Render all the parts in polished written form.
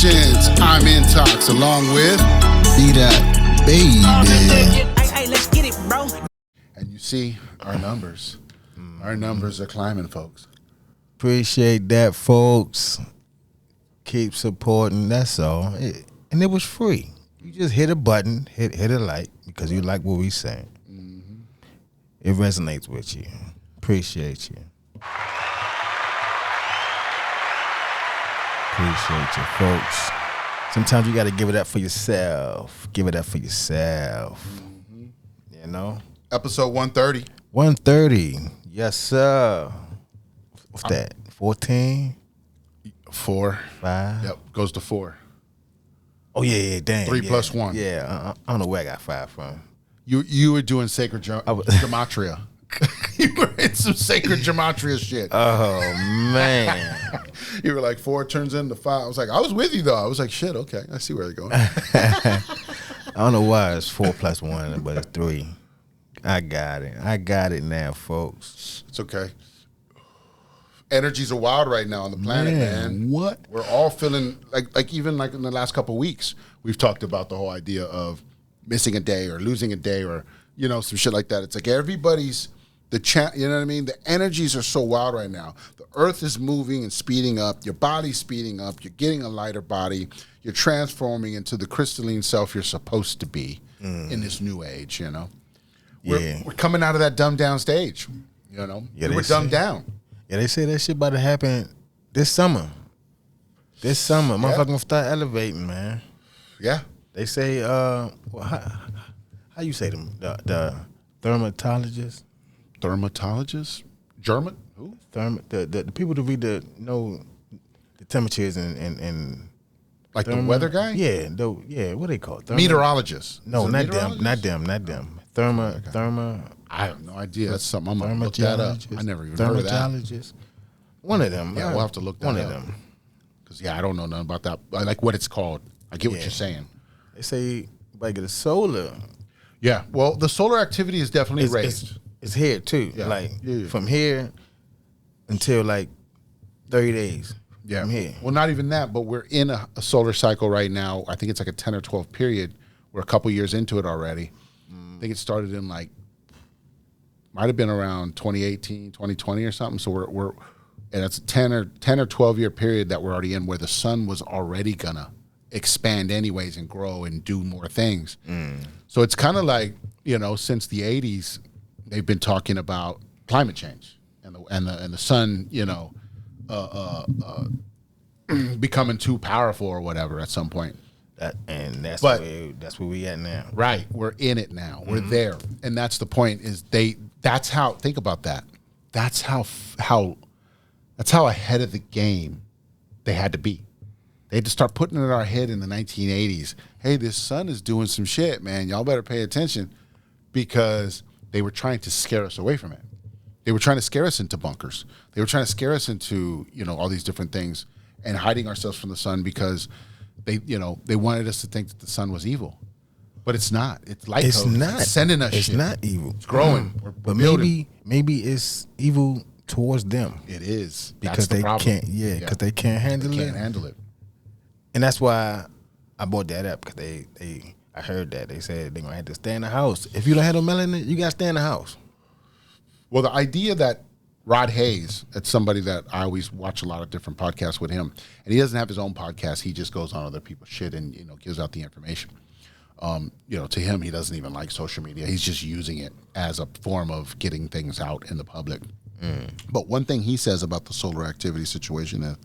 Congratulations, I'm Intox, along with BDot, baby. Hey, let's get it, bro. And you see, our numbers are climbing, folks. Appreciate that, folks. Keep supporting. That's all. And it was free. You just hit a button, hit a like because you like what we saying. Mm-hmm. It resonates with you. Appreciate you. Appreciate you, folks. Sometimes you got to give it up for yourself. Give it up for yourself. Mm-hmm. You know? Episode 130. 130. Yes, sir. What's that? 14? 4. 5? Yep, goes to 4. Oh, yeah, damn. 3 plus 1. Yeah, I don't know where I got 5 from. You were doing sacred gematria. You were in some sacred gematria shit. Oh, man. You were like 4 turns into 5. I was like, I was with you, though. I was like, shit, okay. I see where they're going. I don't know why it's 4 plus 1, but it's 3. I got it now, folks. It's okay. Energies are wild right now on the planet, man. What? We're all feeling like even like in the last couple of weeks, we've talked about the whole idea of missing a day or losing a day or, you know, some shit like that. It's like everybody's you know what I mean? The energies are so wild right now. The earth is moving and speeding up. Your body's speeding up. You're getting a lighter body. You're transforming into the crystalline self you're supposed to be in this new age, you know? We're coming out of that dumbed down stage, you know? Yeah, we're dumbed down. Yeah, they say that shit about to happen this summer. Motherfuckers gonna start elevating, man. Yeah. They say, how you say them? The dermatologists? Dermatologists? German? Who? The people that read the temperatures and like the weather guy? Yeah, what they call it? Meteorologists. No, not them. I have no idea. That's something I'm going to look that up. I never even heard of that. One of them. Yeah, we'll have to look that up. One of them. Because, I don't know nothing about that. I like what it's called. I get what you're saying. They say, like, the solar. Yeah, well, the solar activity is definitely raised. It's here, too. Yeah. Like, from here until, like, 30 days. Yeah. From here. Well, not even that, but we're in a solar cycle right now. I think it's like a 10 or 12 period. We're a couple years into it already. I think it started in, like, might have been around 2018, 2020 or something. So and it's a 10 or 12 year period that we're already in where the sun was already gonna expand anyways and grow and do more things. So it's kind of like, you know, since the 80s, they've been talking about climate change and the sun, you know, becoming too powerful or whatever at some point. That's where we at now. Right. We're in it now. We're there. And that's the point is that's how, think about that. That's how ahead of the game they had to be. They had to start putting it in our head in the 1980s. Hey, this sun is doing some shit, man. Y'all better pay attention, because they were trying to scare us away from it. They were trying to scare us into bunkers. They were trying to scare us into, you know, all these different things and hiding ourselves from the sun because they wanted us to think that the sun was evil. But it's not. It's light It's code. not. It's sending us It's shit. not evil. It's growing. We're But building. maybe it's evil towards them. It is. Because That's the problem. because they can't handle They it. can't handle it. And that's why I brought that up, because I heard that. They said they're going to have to stay in the house. If you don't have no melanin, you got to stay in the house. Well, the idea that Rod Hayes, it's somebody that I always watch a lot of different podcasts with him, and he doesn't have his own podcast. He just goes on other people's shit and, you know, gives out the information. You know, to him, he doesn't even like social media. He's just using it as a form of getting things out in the public. But one thing he says about the solar activity situation is,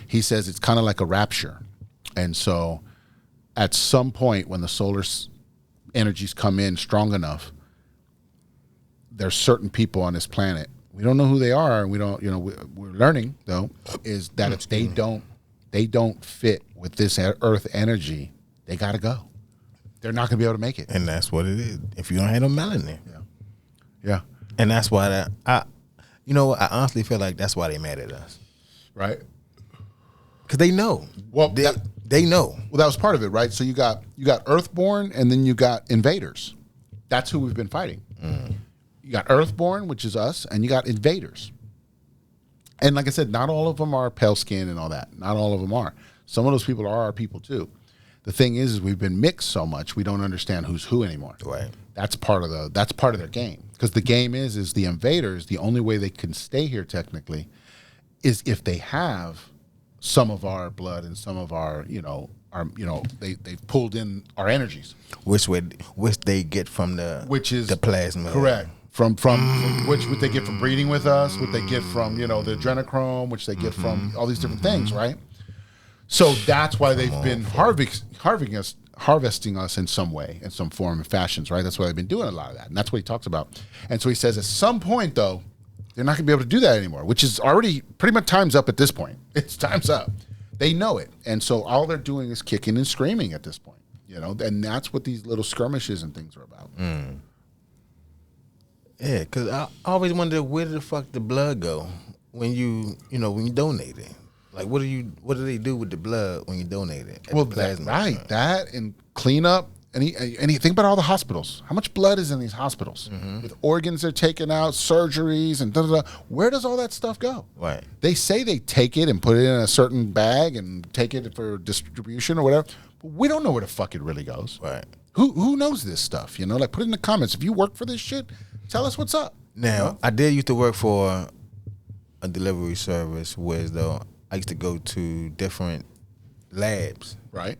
he says it's kind of like a rapture. And so at some point when the solar energies come in strong enough, there's certain people on this planet, we don't know who they are, and we don't, you know, we're learning though, is that if they don't fit with this earth energy, they got to go. They're not going to be able to make it. And that's what it is. If you don't have no melanin. Yeah. And that's why I honestly feel like that's why they mad at us. Right. Because they know. Well, they know. Well, that was part of it, right? So you got Earthborn, and then you got invaders. That's who we've been fighting. You got Earthborn, which is us, and you got invaders. And like I said, not all of them are pale skin and all that. Not all of them are. Some of those people are our people too. The thing is we've been mixed so much we don't understand who's who anymore. Right. That's part of their game. Because the game is the invaders, the only way they can stay here technically is if they have some of our blood and some of our, they've pulled in our energies. Which they get from the plasma. Correct. From which they get from breeding with us, what they get from, the adrenochrome, which they get from all these different things, right? So that's why they've been harvesting us in some way, in some form and fashions, right? That's why they've been doing a lot of that. And that's what he talks about. And so he says at some point, though, they're not going to be able to do that anymore, which is already pretty much time's up at this point. It's time's up. They know it. And so all they're doing is kicking and screaming at this point, and that's what these little skirmishes and things are about. Yeah, because I always wonder where the fuck the blood go when you donate it. Like, what do they do with the blood when you donate it? Well, that and clean up. And think about all the hospitals. How much blood is in these hospitals? With organs they're taking out, surgeries, and da-da-da. Where does all that stuff go? Right. They say they take it and put it in a certain bag and take it for distribution or whatever. But we don't know where the fuck it really goes. Right. Who knows this stuff? Like, put it in the comments. If you work for this shit, tell us what's up. Now, I did used to work for a delivery service where though I used to go to different labs. Right.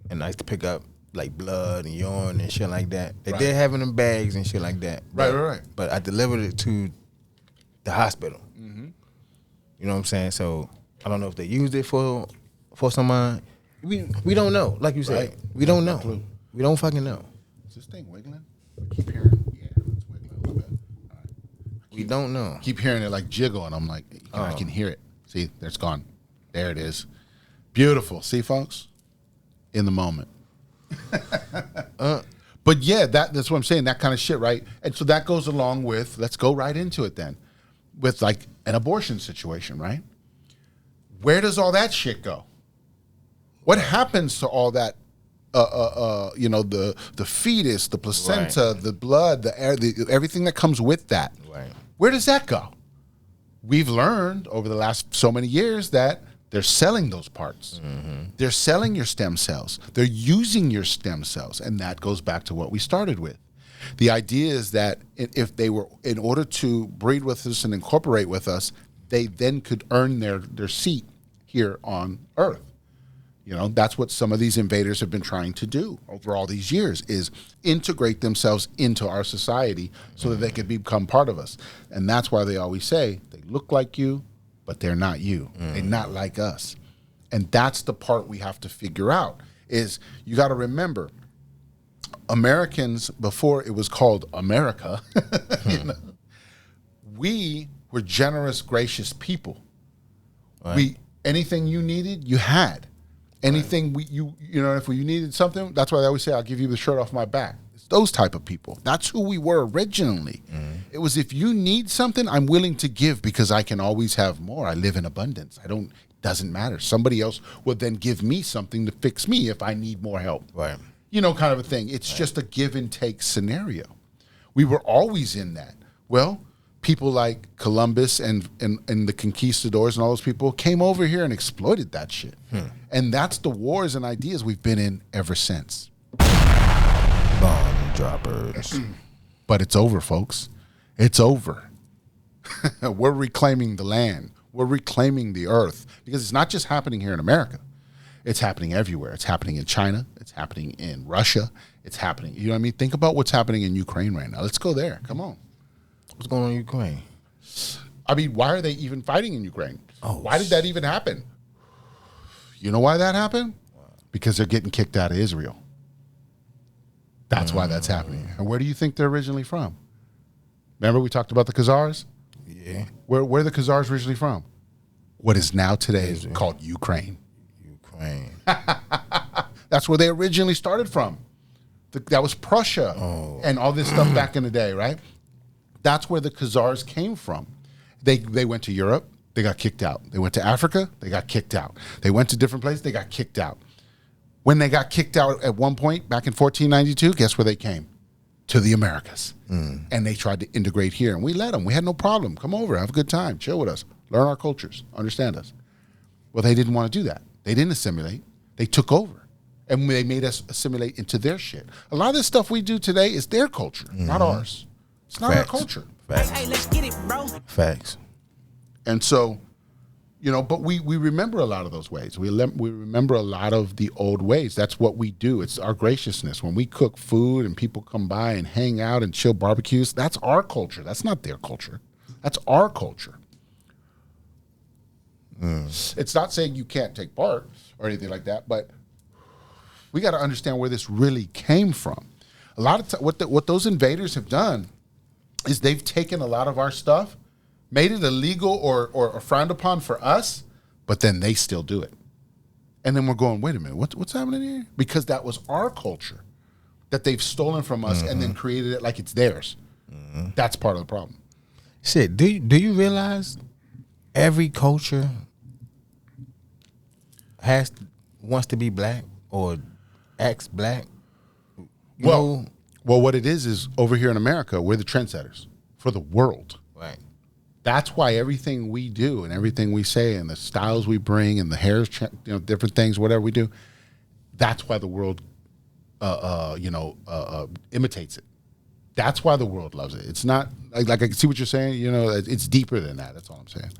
And I used to pick up like blood and urine and shit like that. They Right. did have it in bags and shit like that. Right. But I delivered it to the hospital. You know what I'm saying? So I don't know if they used it for someone. We don't know. Like you said, Right. we don't know. Clue. We don't fucking know. Is this thing wiggling? I keep hearing. Yeah, it's wiggling a little bit. All right. We don't know. Keep hearing it like jiggle, and I'm like, I can hear it. See, there it's gone. There it is. Beautiful. See, folks? In the moment. But yeah, that's what I'm saying, that kind of shit, right? And so that goes along with, let's go right into it then, with like an abortion situation, right? Where does all that shit go? What happens to all that, the fetus, the placenta, Right. the blood, the air, everything that comes with that? Right. Where does that go? We've learned over the last so many years that they're selling those parts. They're selling your stem cells. They're using your stem cells. And that goes back to what we started with. The idea is that if they were, in order to breed with us and incorporate with us, they then could earn their seat here on Earth. That's what some of these invaders have been trying to do over all these years, is integrate themselves into our society so that they could become part of us. And that's why they always say, they look like you, but they're not you. They're not like us. And that's the part we have to figure out, is you got to remember, Americans, before it was called America, we were generous, gracious people. Right. Anything you needed, you had. Anything if you needed something, that's why I always say, I'll give you the shirt off my back. It's those type of people. That's who we were originally. It was, if you need something, I'm willing to give because I can always have more. I live in abundance. Doesn't matter. Somebody else will then give me something to fix me if I need more help. Right. Kind of a thing. It's just a give and take scenario. We were always in that. Well, people like Columbus and the conquistadors and all those people came over here and exploited that shit. And that's the wars and ideas we've been in ever since. Bomb droppers. But it's over, folks. It's over. We're reclaiming the land. We're reclaiming the earth, because it's not just happening here in America. It's happening everywhere. It's happening in China. It's happening in Russia. It's happening. You know what I mean? Think about what's happening in Ukraine right now. Let's go there. Come on. What's going on in Ukraine? I mean, why are they even fighting in Ukraine? Oh, why did that even happen? You know why that happened? Because they're getting kicked out of Israel. That's why that's happening. And where do you think they're originally from? Remember we talked about the Khazars? Yeah. Where are the Khazars originally from? What is now today Israel. called Ukraine. Ukraine. That's where they originally started from. That was Prussia and all this stuff back in the day, right? That's where the Khazars came from. They went to Europe, they got kicked out. They went to Africa, they got kicked out. They went to different places, they got kicked out. When they got kicked out at one point back in 1492, guess where they came? To the Americas. And they tried to integrate here, and we let them. We had no problem. Come over, have a good time, chill with us, learn our cultures, understand us. Well, they didn't want to do that. They didn't assimilate. They took over. And they made us assimilate into their shit. A lot of this stuff we do today is their culture, not ours. It's not Facts. our culture. Facts. Hey, let's get it, bro. Facts. And so, but we remember a lot of those ways. We remember a lot of the old ways. That's what we do. It's our graciousness. When we cook food and people come by and hang out and chill barbecues, that's our culture. That's not their culture. That's our culture. It's not saying you can't take part or anything like that, but we got to understand where this really came from. A lot of what those invaders have done is they've taken a lot of our stuff, made it illegal or frowned upon for us, but then they still do it. And then we're going, wait a minute, what's happening here? Because that was our culture that they've stolen from us and then created it like it's theirs. That's part of the problem. Shit, do you realize every culture wants to be black or acts black? Well, what it is over here in America, we're the trendsetters for the world. Right. That's why everything we do and everything we say and the styles we bring and the hairs, different things, whatever we do, that's why the world, imitates it. That's why the world loves it. It's not like I can see what you're saying. It's deeper than that. That's all I'm saying.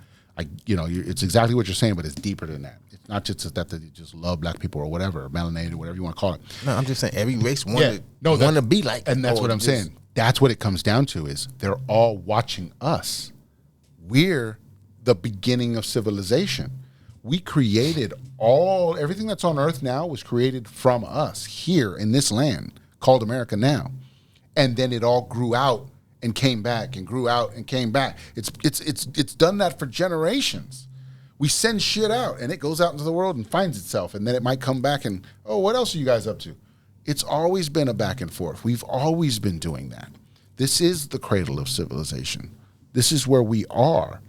It's exactly what you're saying, but it's deeper than that. It's not just that they just love black people or whatever, or melanated, or whatever you want to call it. No, I'm just saying every race want Yeah. to be like, and that's what I'm saying. That's what it comes down to is they're all watching us. We're the beginning of civilization. We created everything that's on Earth now was created from us here in this land called America now. And then it all grew out and came back and grew out and came back. It's done that for generations. We send shit out and it goes out into the world and finds itself, and then it might come back and, what else are you guys up to? It's always been a back and forth. We've always been doing that. This is the cradle of civilization. This is where we are.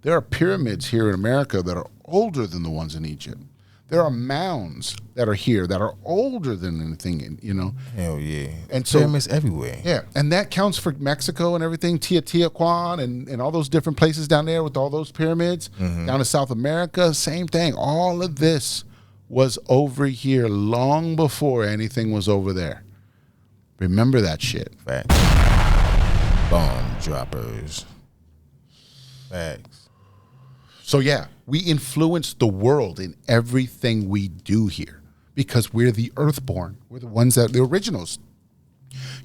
There are pyramids here in America that are older than the ones in Egypt. There are mounds that are here that are older than anything, Hell yeah. And so pyramids everywhere. Yeah, and that counts for Mexico and everything, Teotihuacan and all those different places down there with all those pyramids. Down in South America, same thing. All of this was over here long before anything was over there. Remember that shit. Facts. Bomb droppers. Facts. So yeah, we influence the world in everything we do here because we're the earthborn. We're the ones the originals.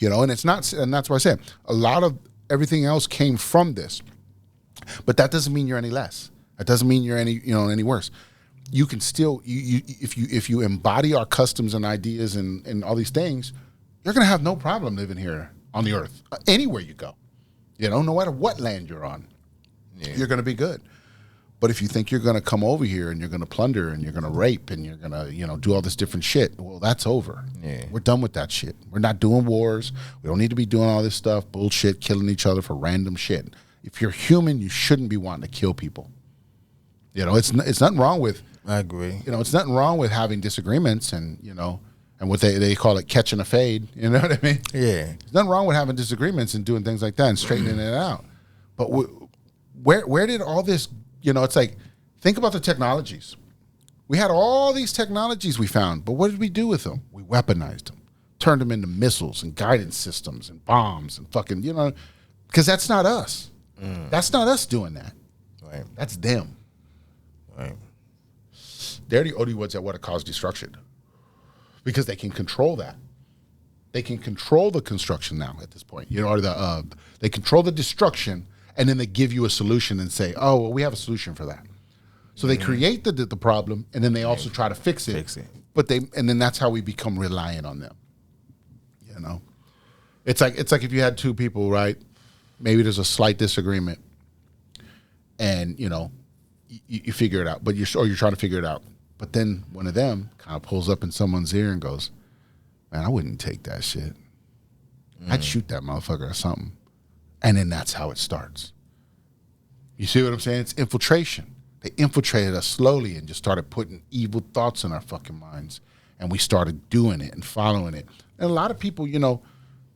And it's not, and that's why I said a lot of everything else came from this. But that doesn't mean you're any less. That doesn't mean you're any worse. You can still if you embody our customs and ideas and all these things, you're gonna have no problem living here on the earth. Anywhere you go. No matter what land you're on. Yeah. You're gonna be good. But if you think you're going to come over here and you're going to plunder and you're going to rape and you're going to, do all this different shit, well, that's over. Yeah. We're done with that shit. We're not doing wars. We don't need to be doing all this stuff, bullshit, killing each other for random shit. If you're human, you shouldn't be wanting to kill people. It's nothing wrong with. I agree. It's nothing wrong with having disagreements and what they call it catching a fade. You know what I mean? Yeah. There's nothing wrong with having disagreements and doing things like that and straightening it out. But where did all this? It's like, think about the technologies. We had all these technologies we found, but what did we do with them? We weaponized them, turned them into missiles and guidance systems and bombs and fucking, because that's not us. That's not us doing that. Right. That's them. Right. They're the only ones that want to cause destruction because they can control that. They can control the construction now at this point, or they control the destruction. And then they give you a solution and say, oh, well, we have a solution for that. So they create the problem, and then they also try to fix it. But then that's how we become reliant on them. It's like if you had two people, right? Maybe there's a slight disagreement, and you figure it out, but you're trying to figure it out. But then one of them kind of pulls up in someone's ear and goes, "Man, I wouldn't take that shit. I'd shoot that motherfucker or something." And then that's how it starts. You see what I'm saying? It's infiltration. They infiltrated us slowly and just started putting evil thoughts in our fucking minds. And we started doing it and following it. And a lot of people,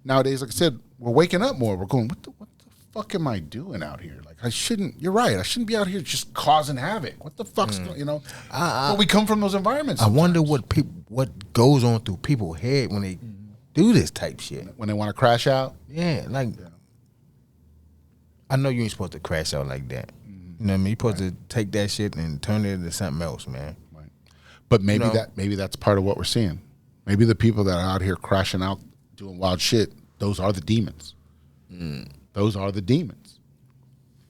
nowadays, like I said, we're waking up more. We're going, what the fuck am I doing out here? Like, I shouldn't. You're right. I shouldn't be out here just causing havoc. What the fuck's going? But we come from those environments. I wonder sometimes. what goes on through people's head when they do this type shit. When they want to crash out. Yeah, like I know you ain't supposed to crash out like that. You know what I mean? You're supposed to take that shit and turn it into something else, man. Right. But maybe maybe that's part of what we're seeing. Maybe the people that are out here crashing out, doing wild shit, those are the demons. Those are the demons.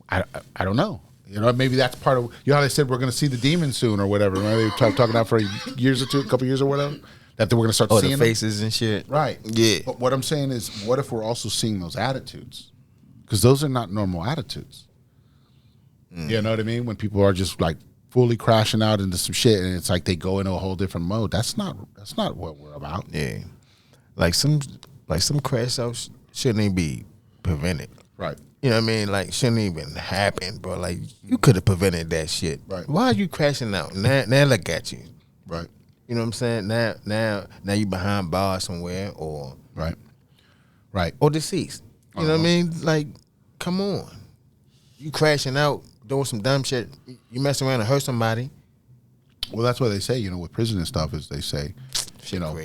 I don't know. Maybe that's part of, how they said we're going to see the demons soon or whatever. Right? They were talking about for a couple years or whatever, that they were going to start seeing the faces and shit. Right. Yeah. But what I'm saying is, what if we're also seeing those attitudes? Because those are not normal attitudes. You know what I mean? When people are just like fully crashing out into some shit, and it's like they go into a whole different mode. That's not what we're about. Yeah. Like some crash outs shouldn't even be prevented. Right. You know what I mean? Like, shouldn't even happen, bro. Like, you could have prevented that shit. Right. Why are you crashing out? Now look at you. Right. You know what I'm saying? Now you behind bars somewhere or Right. deceased. You know what I mean? Like, come on. You crashing out, doing some dumb shit. You messing around and hurt somebody. Well, that's what they say, with prison and stuff, is they say, Crazy, bro.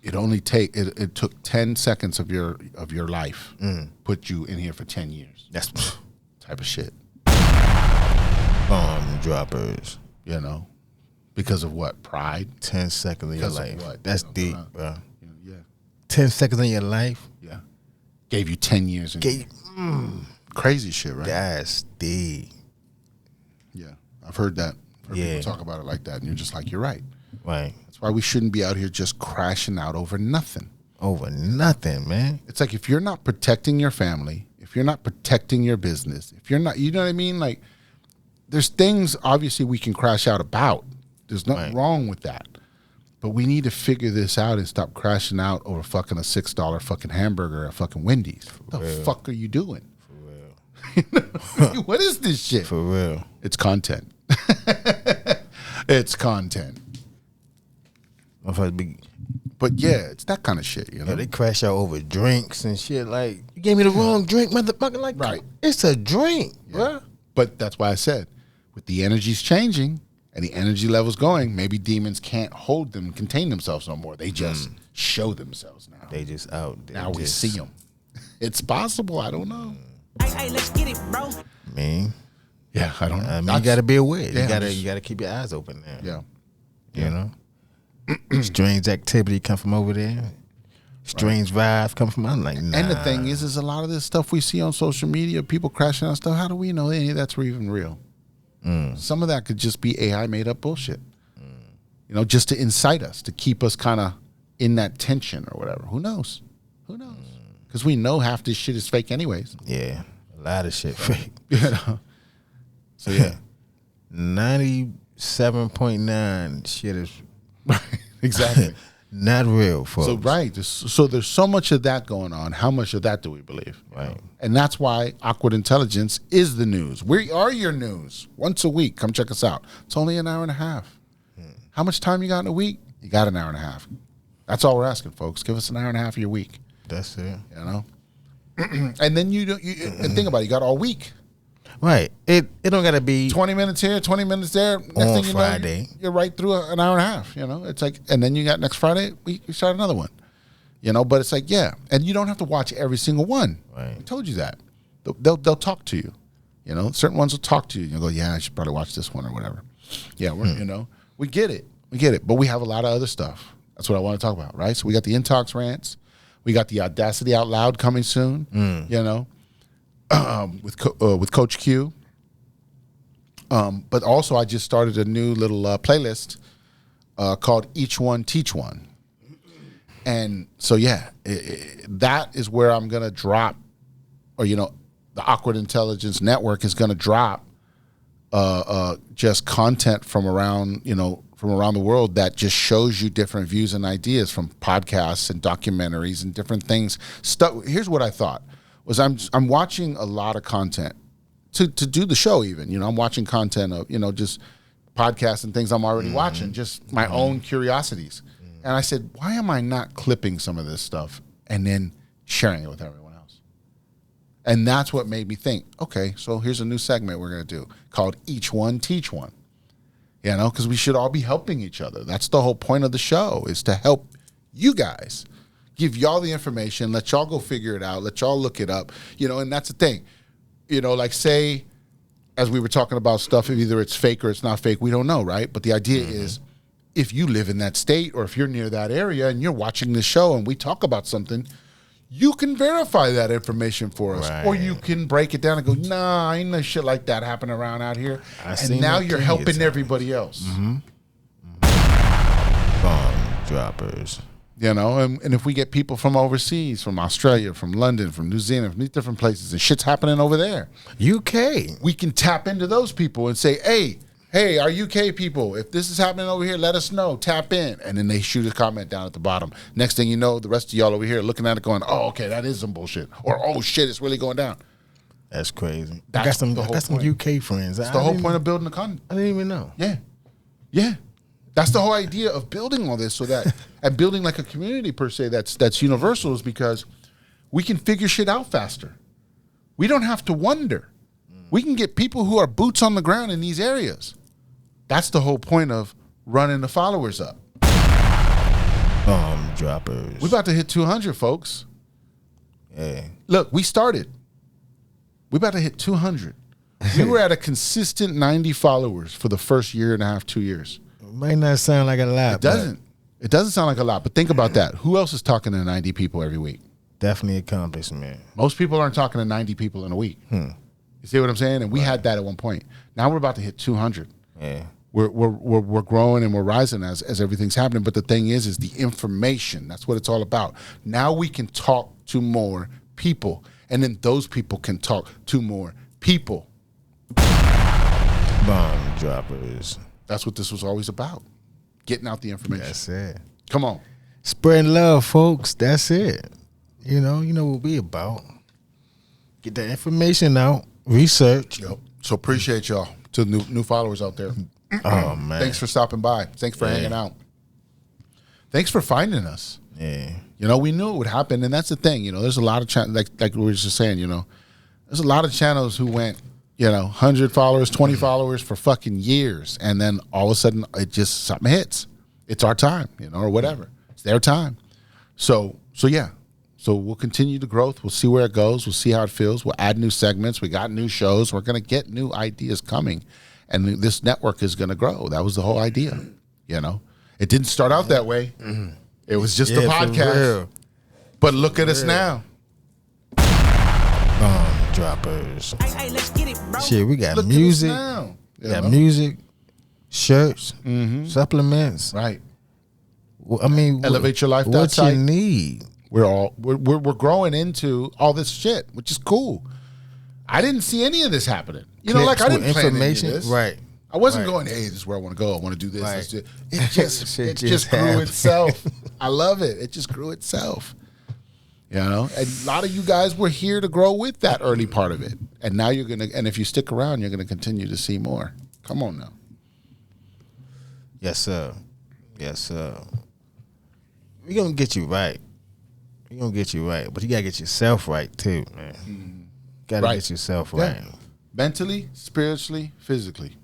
It only it took 10 seconds of your life, put you in here for 10 years. That's Type of shit. bomb droppers. Because of what? Pride? 10 seconds of your Because of life. what? That's deep, bro. Yeah. 10 seconds of your life. Yeah. Gave you 10 years. Crazy shit, right? That's deep. Yeah. I've heard that. Heard Yeah. people talk about it like that, and you're just like, you're right. Right. That's why we shouldn't be out here just crashing out over nothing. Over nothing, man. It's like, if you're not protecting your family, if you're not protecting your business, if you're not, you know what I mean? Like, there's things obviously we can crash out about. There's nothing wrong with that. But we need to figure this out and stop crashing out over fucking a $6 fucking hamburger at fucking Wendy's. What the fuck are you doing? For real. What is this shit? For real. It's content. It's content. But yeah, it's that kind of shit, Yeah, they crash out over drinks and shit. Like, you gave me the wrong drink, motherfucker. Like, Right. It's a drink, bro. But that's why I said, with the energies changing and the energy levels going, maybe demons can't hold them, contain themselves no more. They just show themselves now. They just out. Now we see them. It's possible. I don't know. Hey, let's get it, bro. Man, Yeah, I don't know. I mean, you got to be aware. Yeah, you got to keep your eyes open there. Yeah. You know? Strange activity come from over there. Strange vibes come from, I'm like, nah. And the thing is a lot of this stuff we see on social media, people crashing out stuff, how do we know any of that's even real? Some of that could just be AI made up bullshit. Just to incite us, to keep us kind of in that tension or whatever. Who knows? Because we know half this shit is fake anyways. Yeah, a lot of shit fake. So yeah. 97.9 shit is Exactly. not real, folks. So so there's so much of that going on. How much of that do we believe? Right. And that's why Awkward Intelligence is the news. We are your news. Once a week, come check us out. It's only an hour and a half. How much time you got in a week? You got an hour and a half. That's all we're asking, folks. Give us an hour and a half of your week. That's it. And then and think about it. You got all week. Right. It don't got to be 20 minutes here, 20 minutes there. Next on thing you Friday. know, you're right through an hour and a half. It's like, and then you got next Friday, we start another one. But it's like, yeah. And you don't have to watch every single one. Right. I told you that. They'll talk to you. Certain ones will talk to you. You'll go, yeah, I should probably watch this one or whatever. Yeah, we get it. We get it. But we have a lot of other stuff. That's what I want to talk about, right? So we got the Intox rants. We got the Audacity Out Loud coming soon, with Coach Q. But also I just started a new little playlist called Each One Teach One. And so, yeah, that is where I'm going to drop, or, the Awkward Intelligence Network is going to drop just content from around the world that just shows you different views and ideas from podcasts and documentaries and different things. Here's what I thought was I'm watching a lot of content to do the show even. I'm watching content of, just podcasts and things I'm already watching, just my own curiosities. And I said, why am I not clipping some of this stuff and then sharing it with everyone else? And that's what made me think, okay, so here's a new segment we're going to do called Each One Teach One. You know, because we should all be helping each other. That's the whole point of the show, is to help you guys, give y'all the information, let y'all go figure it out, let y'all look it up, you know, and that's the thing. You know, like say, as we were talking about stuff, either it's fake or it's not fake, we don't know, right? But the idea is, if you live in that state or if you're near that area and you're watching this show and we talk about something, you can verify that information for us. Right. Or you can break it down and go, nah, ain't no shit like that happening around out here. And now you're plenty of helping times. everybody else. Bomb droppers. You know, and if we get people from overseas, from Australia, from London, from New Zealand, from these different places, and shit's happening over there, UK. we can tap into those people and say, hey, our UK people, if this is happening over here, let us know. Tap in. And then they shoot a comment down at the bottom. Next thing you know, the rest of y'all over here looking at it going, oh, okay, that is some bullshit. Or, oh, shit, it's really going down. That's crazy. That's I the got whole some point. UK friends. It's the whole point of building a con. I didn't even know. Yeah. Yeah. That's the whole idea of building all this, so that, and building like a community per se that's universal, is because we can figure shit out faster. We don't have to wonder. We can get people who are boots on the ground in these areas. That's the whole point of running the followers up. Bomb droppers. We're about to hit 200, folks. Yeah. Look, we started. We're about to hit 200. We were at a consistent 90 followers for the first year and a half, 2 years. It might not sound like a lot. It doesn't. It doesn't sound like a lot, but think about that. Who else is talking to 90 people every week? Definitely accomplishment. Most people aren't talking to 90 people in a week. You see what I'm saying? And we had that at one point. Now we're about to hit 200. Yeah. We're growing and we're rising as everything's happening. But the thing is the information. That's what it's all about. Now we can talk to more people, and then those people can talk to more people. Bomb droppers. That's what this was always about. Getting out the information. That's it. Come on. Spreading love, folks. That's it. You know what we about. Get that information out. Research. Yep. So appreciate y'all, to new followers out there. Oh man. Thanks for stopping by. Thanks for hanging out. Thanks for finding us. Yeah. You know, we knew it would happen, and that's the thing. You know, there's a lot of channels, like we were just saying. You know, there's a lot of channels who went, 100 followers, 20 followers for fucking years, and then all of a sudden it just something hits. It's our time, or whatever. It's their time. So yeah. So we'll continue the growth. We'll see where it goes. We'll see how it feels. We'll add new segments. We got new shows. We're going to get new ideas coming, and this network is going to grow. That was the whole idea. It didn't start out that way. It was just a podcast. But look at us now. Bomb droppers. Hey, let's get it, bro. Shit, we got Look music. at us now. We got music, shirts, supplements. Right. I mean, Elevate your life. What That you site. need. We're growing into all this shit, which is cool. I didn't see any of this happening. Clicks I didn't with plan any of information. this. Right. I wasn't Right. going, hey, this is where I want to go. I want to do this. Right. Let's do it. It just Shit it just just grew happened. itself. I love it. It just grew itself. And a lot of you guys were here to grow with that early part of it. And now you're gonna, and if you stick around, you're gonna continue to see more. Come on now. Yes, sir. Yes, sir. We're gonna get you right. We're gonna get you right. But you gotta get yourself right too, man. Gotta Right. get yourself Yeah. right. Mentally, spiritually, physically.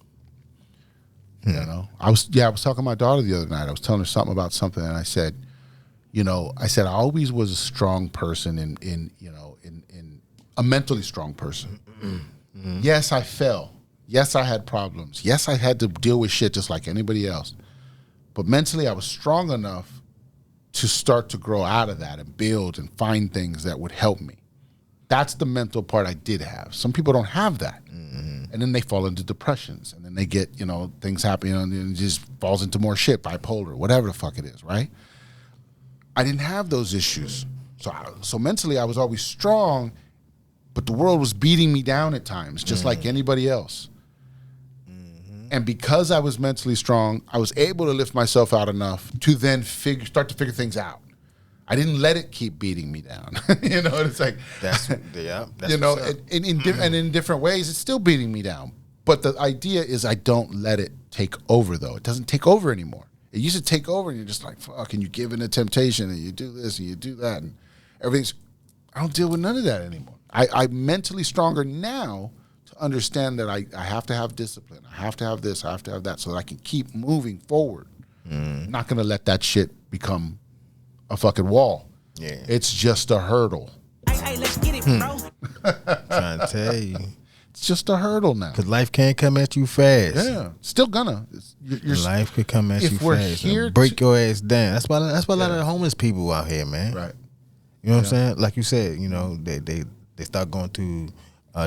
I was talking to my daughter the other night. I was telling her something about something, and I said, I always was a strong person in a mentally strong person. Yes, I fell. Yes, I had problems. Yes, I had to deal with shit just like anybody else. But mentally, I was strong enough to start to grow out of that and build and find things that would help me. That's the mental part I did have. Some people don't have that. And then they fall into depressions. And then they get, things happen, and it just falls into more shit, bipolar, whatever the fuck it is, right? I didn't have those issues. So mentally, I was always strong, but the world was beating me down at times, just like anybody else. And because I was mentally strong, I was able to lift myself out enough to then start to figure things out. I didn't let it keep beating me down. It's like That's yeah. That's in different ways, it's still beating me down. But the idea is I don't let it take over, though. It doesn't take over anymore. It used to take over, and you're just like, fuck, and you give in to temptation, and you do this, and you do that, and everything's. I don't deal with none of that anymore. I'm mentally stronger now to understand that I have to have discipline. I have to have this. I have to have that so that I can keep moving forward. I'm not going to let that shit become a fucking wall. Yeah. It's just a hurdle. Hey, let's get it, bro. Trying to tell you. It's just a hurdle now. Because life can't come at you fast. Yeah. Still gonna. Life could come at you if we're fast. here And break your ass down. That's why a lot of the homeless people out here, man. Right. You know what I'm saying? Like you said, you know, they start going through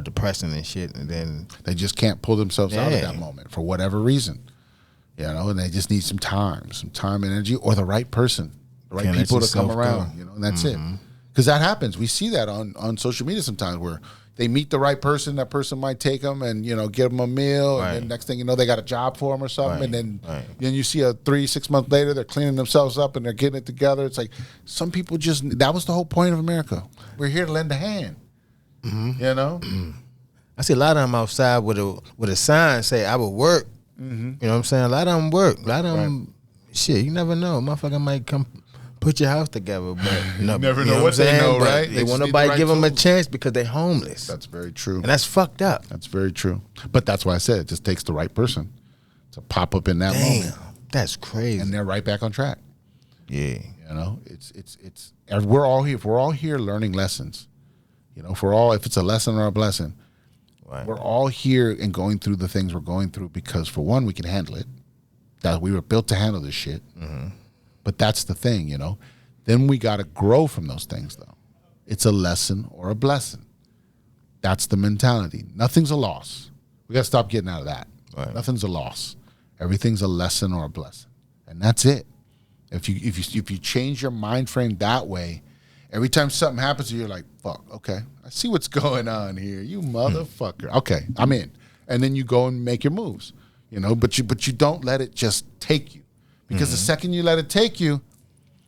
depression and shit, and then They just can't pull themselves out of that moment for whatever reason. You know, and they just need some time, energy, or the right person, the right Can't let people to come yourself around. go. You know, and that's it. Because that happens. We see that on social media sometimes where they meet the right person. That person might take them and, you know, give them a meal. Right. And then next thing you know, they got a job for them or something. Right. And then, Right. then you see 3-6 months later, they're cleaning themselves up and they're getting it together. It's like some people just, that was the whole point of America. We're here to lend a hand. You know? I see a lot of them outside with a sign say I will work. You know what I'm saying? A lot of them work. A lot of them, shit, you never know. Motherfucker might come put your house together, but no, never you know know what they I'm saying? know, But right? They They want just need nobody the right give them a tools. chance because they homeless, That's very true. and that's fucked up. That's very true. But that's why I said it just takes the right person to pop up in that moment. That's crazy. And they're right back on track. Yeah, You know, it's and we're all here. If we're all here learning lessons, you know, if it's a lesson or a blessing, right. we're all here and going through the things we're going through because for one, we can handle it. That we were built to handle this shit. But that's the thing, you know. Then we got to grow from those things, though. It's a lesson or a blessing. That's the mentality. Nothing's a loss. We got to stop getting out of that. Right. Nothing's a loss. Everything's a lesson or a blessing, and that's it. If you change your mind frame that way, every time something happens to you, you're like, "Fuck, okay, I see what's going on here, you motherfucker." Okay, I'm in, and then you go and make your moves, you know. But you don't let it just take you, because the second you let it take you,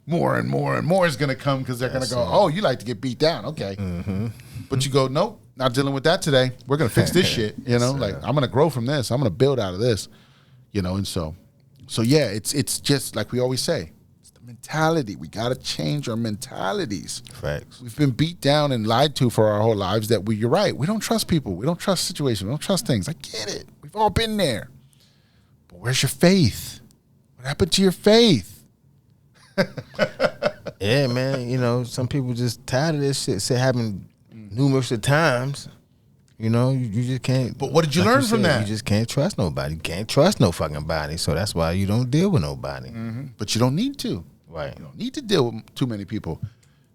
more and more and more is going to come because they're going to go, "Oh, you like to get beat down, okay?" But you go, "Nope, not dealing with that today. We're going to fix this shit." You know, like I'm going to grow from this. I'm going to build out of this. You know, and so yeah, it's just like we always say, it's the mentality. We got to change our mentalities. Facts. We've been beat down and lied to for our whole lives that you're right. We don't trust people. We don't trust situations. We don't trust things. I get it. We've all been there. But where's your faith? What happened to your faith? Yeah, man. You know, some people just tired of this shit. Say happened numerous of times. You know, you just can't. But what did you learn from that? You just can't trust nobody. You can't trust no fucking body. So that's why you don't deal with nobody. But you don't need to. Right. You don't need to deal with too many people.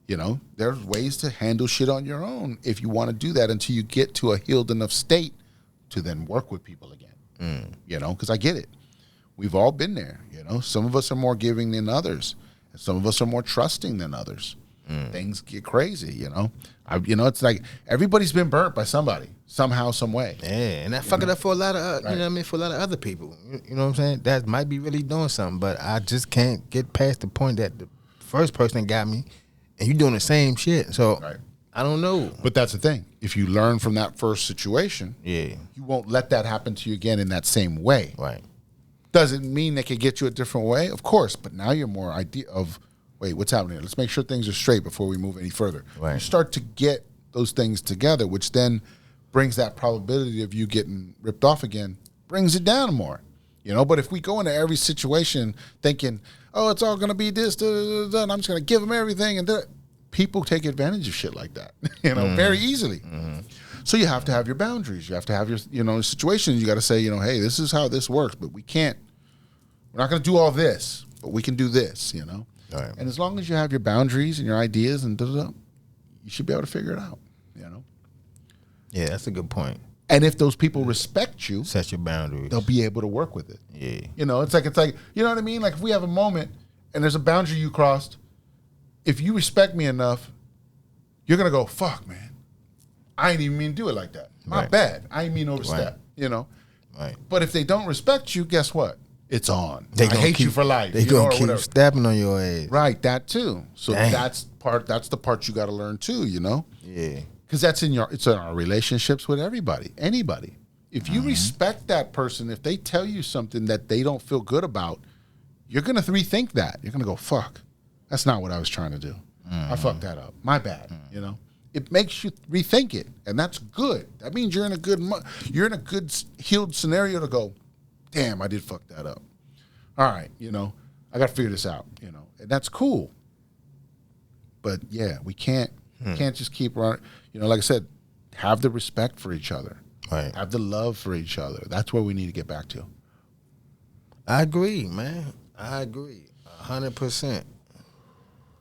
You know, there's ways to handle shit on your own if you want to do that until you get to a healed enough state to then work with people again. You know, because I get it. We've all been there. You know, some of us are more giving than others. And some of us are more trusting than others. Things get crazy, you know. It's like everybody's been burnt by somebody, somehow, some way. Yeah, and that fuck it up for a lot of, you know what I mean, for a lot of other people. You know what I'm saying? That might be really doing something, but I just can't get past the point that the first person got me, and you doing the same shit. So I don't know. But that's the thing. If you learn from that first situation, Yeah. you won't let that happen to you again in that same way. Right. Doesn't mean they could get you a different way, of course, but now you're more idea of, wait, what's happening here? Let's make sure things are straight before we move any further. Right. You start to get those things together, which then brings that probability of you getting ripped off again, brings it down more. You know, but if we go into every situation thinking, oh, it's all going to be this, and I'm just going to give them everything, and people take advantage of shit like that, you know, very easily. So you have to have your boundaries. You have to have your, situations. You got to say, hey, this is how this works, but we're not going to do all this, but we can do this, Right. And as long as you have your boundaries and your ideas and you should be able to figure it out, Yeah, that's a good point. And if those people respect you, Set your boundaries. they'll be able to work with it. Yeah. It's like, you know what I mean? Like if we have a moment and there's a boundary you crossed, if you respect me enough, you're going to go, fuck, man. I ain't even mean to do it like that. My Right. bad. I ain't mean to overstep, Right. But if they don't respect you, guess what? It's on. They I gonna hate you keep- for life. They you know, gonna or keep whatever. stepping on your ass. Right, that too. So Dang. that's the part you got to learn too, Yeah. Because it's in our relationships with anybody. If you respect that person, if they tell you something that they don't feel good about, you're gonna rethink that. You're gonna go, fuck, that's not what I was trying to do. I fucked that up. My bad. it makes you rethink it, and that's good. That means you're in a good healed scenario to go, damn, I did fuck that up. All right, I got to figure this out, and that's cool. But yeah, we can't just keep running. Like I said, have the respect for each other. Right. Have the love for each other. That's where we need to get back to. I agree, man. I agree 100%.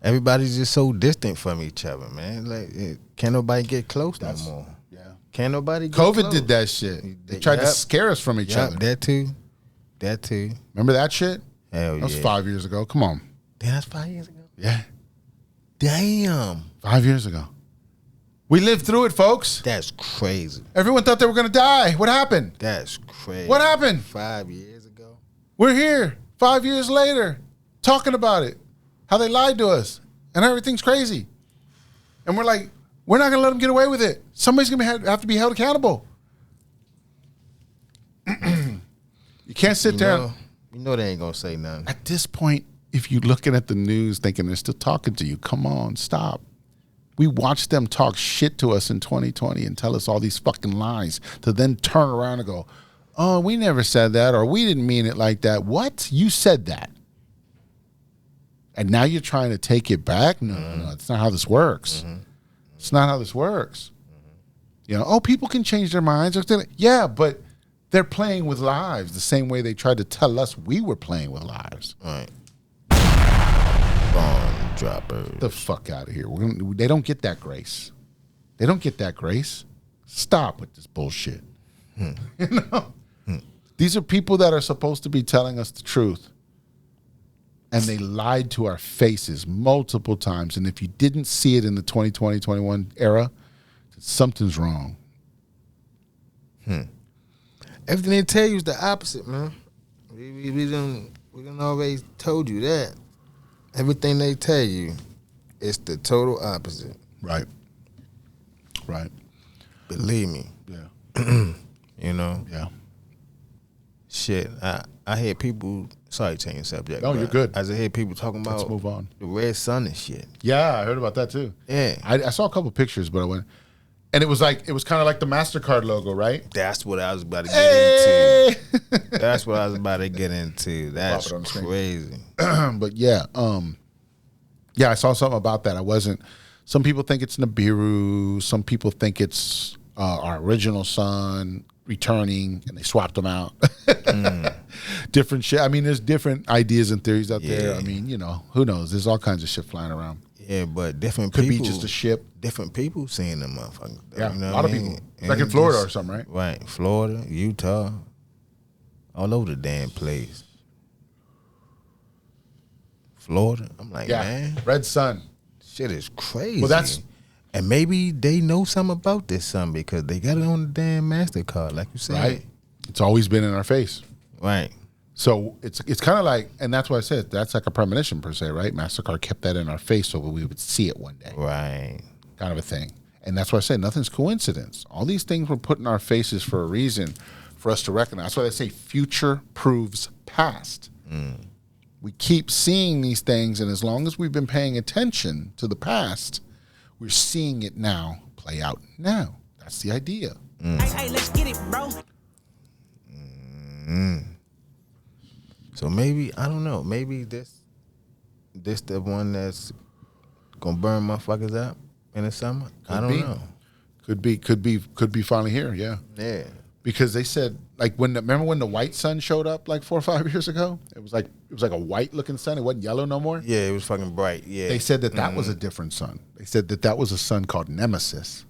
Everybody's just so distant from each other, man. Like, can't nobody get close no more. Yeah. Can't nobody get COVID close. did that shit. They tried to scare us from each other. That too. Remember that shit? Hell yeah. That was 5 years ago. Come on. Damn, that's 5 years ago? Yeah. Damn. 5 years ago. We lived through it, folks. That's crazy. Everyone thought they were going to die. What happened? That's crazy. What happened? 5 years ago? We're here 5 years later talking about it. How they lied to us. And everything's crazy. And we're like, we're not going to let them get away with it. Somebody's going to have to be held accountable. You can't sit there. You know they ain't going to say nothing. At this point, if you're looking at the news thinking they're still talking to you, come on, stop. We watched them talk shit to us in 2020 and tell us all these fucking lies to then turn around and go, oh, we never said that, or we didn't mean it like that. What? You said that. And now you're trying to take it back? No, it's not how this works. It's not how this works. People can change their minds. Yeah, but they're playing with lives the same way they tried to tell us we were playing with lives. Right. Bomb droppers. Get the fuck out of here. They don't get that grace. They don't get that grace. Stop with this bullshit. These are people that are supposed to be telling us the truth. And they lied to our faces multiple times. And if you didn't see it in the 2020-21 era, something's wrong. Everything they tell you is the opposite, man. We done already told you that. Everything they tell you is the total opposite. Right. Believe me. Yeah. Yeah. Shit, I hear people. Sorry, changing subject. No, you're good. I just hear people talking about. Let's move on. The red sun and shit. Yeah, I heard about that too. Yeah, I saw a couple pictures, but I went, and it was kind of like the MasterCard logo, right? That's what I was about to get into. That's what I was about to get into. That's crazy. But yeah, I saw something about that. Some people think it's Nibiru. Some people think it's our original sun returning, and they swapped them out. Different shit. I mean, there's different ideas and theories out there. I mean, who knows? There's all kinds of shit flying around. Yeah, but different Could people. be just a ship. Different people seeing them motherfuckers. Yeah, a lot of people. Like in Florida or something, right? Right. Florida, Utah, all over the damn place. Florida. I'm like, man. Red sun. Shit is crazy. Well, that's... And maybe they know something about this sun because they got it on the damn MasterCard, like you said. Right. It's always been in our face. Right. So it's kind of like, and that's why I said that's like a premonition per se, right? MasterCard kept that in our face so we would see it one day. Right. Kind of a thing. And that's why I say nothing's coincidence. All these things were put in our faces for a reason for us to recognize. That's why they say future proves past. We keep seeing these things, and as long as we've been paying attention to the past, we're seeing it now play out now. That's the idea. Hey, let's get it, bro. So maybe, I don't know, maybe this the one that's gonna burn motherfuckers out in the summer? I don't know. Could be finally here, yeah. Yeah. Because they said, like, remember when the white sun showed up like 4 or 5 years ago? It was like a white looking sun. It wasn't yellow no more. Yeah, it was fucking bright. Yeah. They said that was a different sun. They said that was a sun called Nemesis.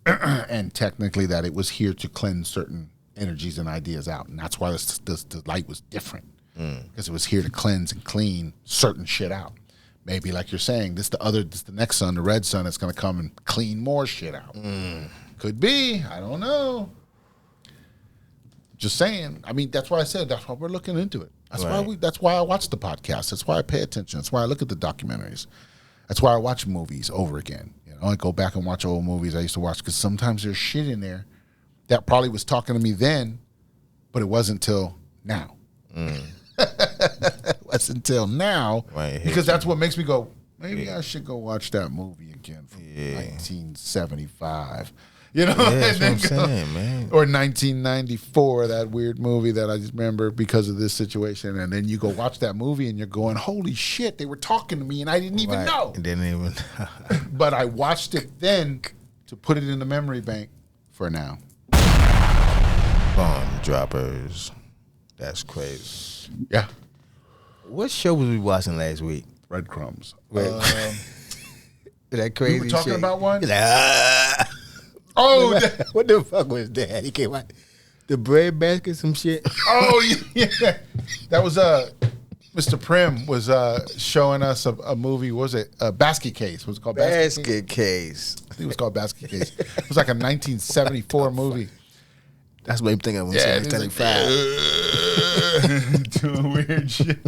And technically that it was here to cleanse certain energies and ideas out. And that's why the light was different. Because it was here to cleanse and clean certain shit out. Maybe like you're saying, this the next sun, the red sun, that's going to come and clean more shit out. Could be. I don't know. Just saying. I mean, that's why I said that's why we're looking into it. That's why I watch the podcast. That's why I pay attention. That's why I look at the documentaries. That's why I watch movies over again. I go back and watch old movies I used to watch because sometimes there's shit in there that probably was talking to me then, but it wasn't till now. It wasn't until now, Right, because that's what makes me go, Maybe I should go watch that movie again from Yeah. 1975. You know, Yeah, and that's what then I'm saying, man. or 1994, that weird movie that I just remember because of this situation. And then you go watch that movie and you're going, holy shit, they were talking to me and I didn't even Right. know. Didn't even. But I watched it then to put it in the memory bank for now. Bomb droppers. That's crazy. Yeah. What show was we watching last week? Breadcrumbs. That crazy we were talking shit. about one? He's like, ah. Oh, What the fuck was that? He came out the bread basket, some shit. oh yeah. That was Mr. Prim was showing us a movie. What was it? Basket Case. Was it called Basket Case? Basket case. I think it was called Basket Case. It was like a 1974 movie. That's what I'm thinking when Yeah, you it said was 35. doing weird shit.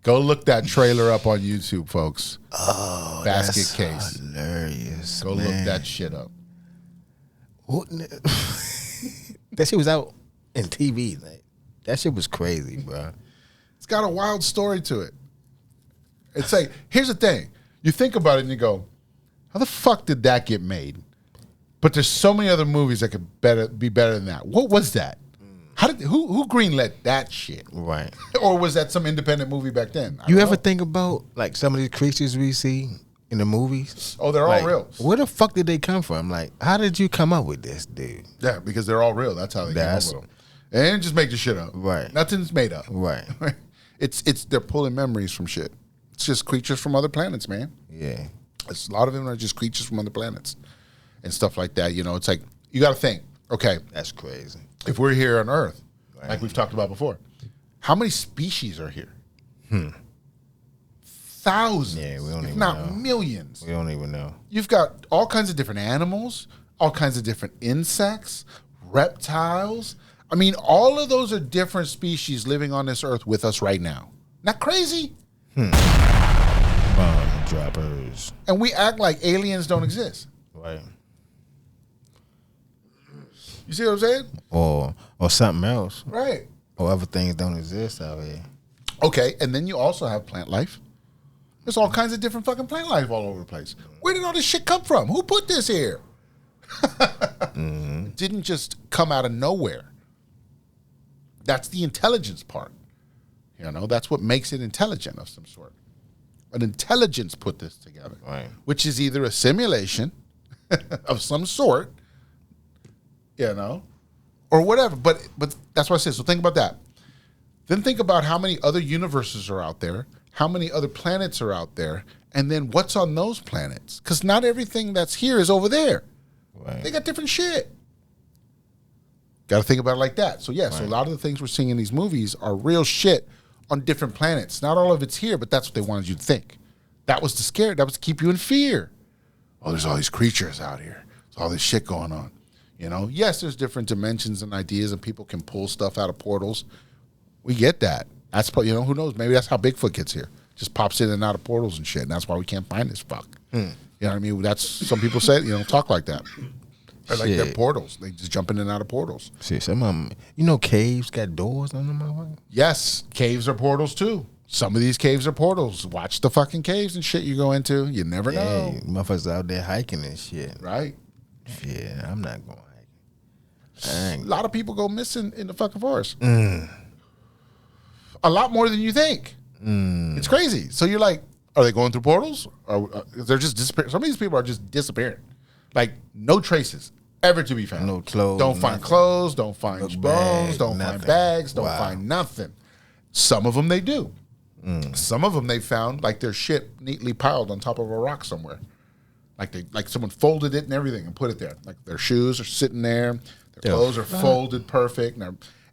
Go look that trailer up on YouTube, folks. Oh, Basket that's Case. Hilarious. Go man. look that shit up. That shit was out in TV. Like, that shit was crazy, bro. It's got a wild story to it. It's like, here's the thing. You think about it and you go, how the fuck did that get made? But there's so many other movies that could be better than that. What was that? Who greenlit that shit? Right. Or was that some independent movie back then? I You don't ever know. think about like some of these creatures we see in the movies? Oh, they're Like, all real. Where the fuck did they come from? Like, how did you come up with this, dude? Yeah, because they're all real. That's how they That's- came up with them. And just make the shit up. Right. Nothing's made up. Right. It's they're pulling memories from shit. It's just creatures from other planets, man. Yeah. A lot of them are just creatures from other planets and stuff like that. You know, it's like you got to think. Okay, That's crazy. if we're here on Earth, like we've talked about before, how many species are here? Thousands, Yeah, we don't if even not know. millions. We don't even know. You've got all kinds of different animals, all kinds of different insects, reptiles. I mean, all of those are different species living on this Earth with us right now. Not crazy? Bomb droppers. And we act like aliens don't exist. Right. You see what I'm saying? Or something else. Right. Or other things don't exist out here. Okay, and then you also have plant life. There's all kinds of different fucking plant life all over the place. Where did all this shit come from? Who put this here? It didn't just come out of nowhere. That's the intelligence part. You know, that's what makes it intelligent of some sort. An intelligence put this together, Right. which is either a simulation of some sort, you know, or whatever. But that's what I said. So think about that. Then think about how many other universes are out there, how many other planets are out there, and then what's on those planets. Because not everything that's here is over there. Right. They got different shit. Got to think about it like that. So, yeah, so a lot of the things we're seeing in these movies are real shit on different planets. Not all of it's here, but that's what they wanted you to think. That was to scare. That was to keep you in fear. Oh, there's all these creatures out here. There's all this shit going on. You know, yes, there's different dimensions and ideas, and people can pull stuff out of portals. We get that. That's, you know, who knows? Maybe that's how Bigfoot gets here. Just pops in and out of portals and shit, and that's why we can't find this fuck. You know what I mean? That's, some people say, you know, talk like that. Or like they're Shit. portals. They just jump in and out of portals. See, some of them, you know, caves got doors on them, motherfucker? Yes, caves are portals too. Some of these caves are portals. Watch the fucking caves and shit you go into. You never know. Hey, motherfuckers out there hiking and shit. Right? Yeah, I'm not going hiking. I A ain't. lot of people go missing in the fucking forest. A lot more than you think. It's crazy. So you're like, are they going through portals? Or they're just disappearing? Some of these people are just disappearing. Like, no traces ever to be found. No clothes, Don't find nothing. clothes. Don't find No bones. bag, Don't nothing. find bags. Don't Wow. find nothing. Some of them they do. Some of them they found like their shit neatly piled on top of a rock somewhere. Like someone folded it and everything and put it there. Like their shoes are sitting there. Their Yeah. clothes are folded perfect.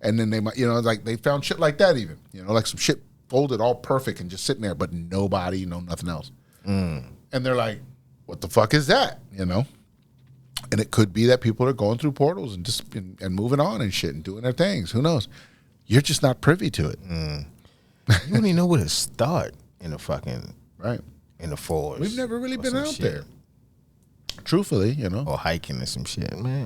And then they might, you know, like they found shit like that even. You know, like some shit folded all perfect and just sitting there, but nobody, nothing else. And they're like, what the fuck is that? You know? And it could be that people are going through portals and just and moving on and shit and doing their things. Who knows? You're just not privy to it. You don't even know where to start in the fucking, Right. in the forest. We've never really or been some out shit. there. Truthfully, you know. Or hiking or some shit, man.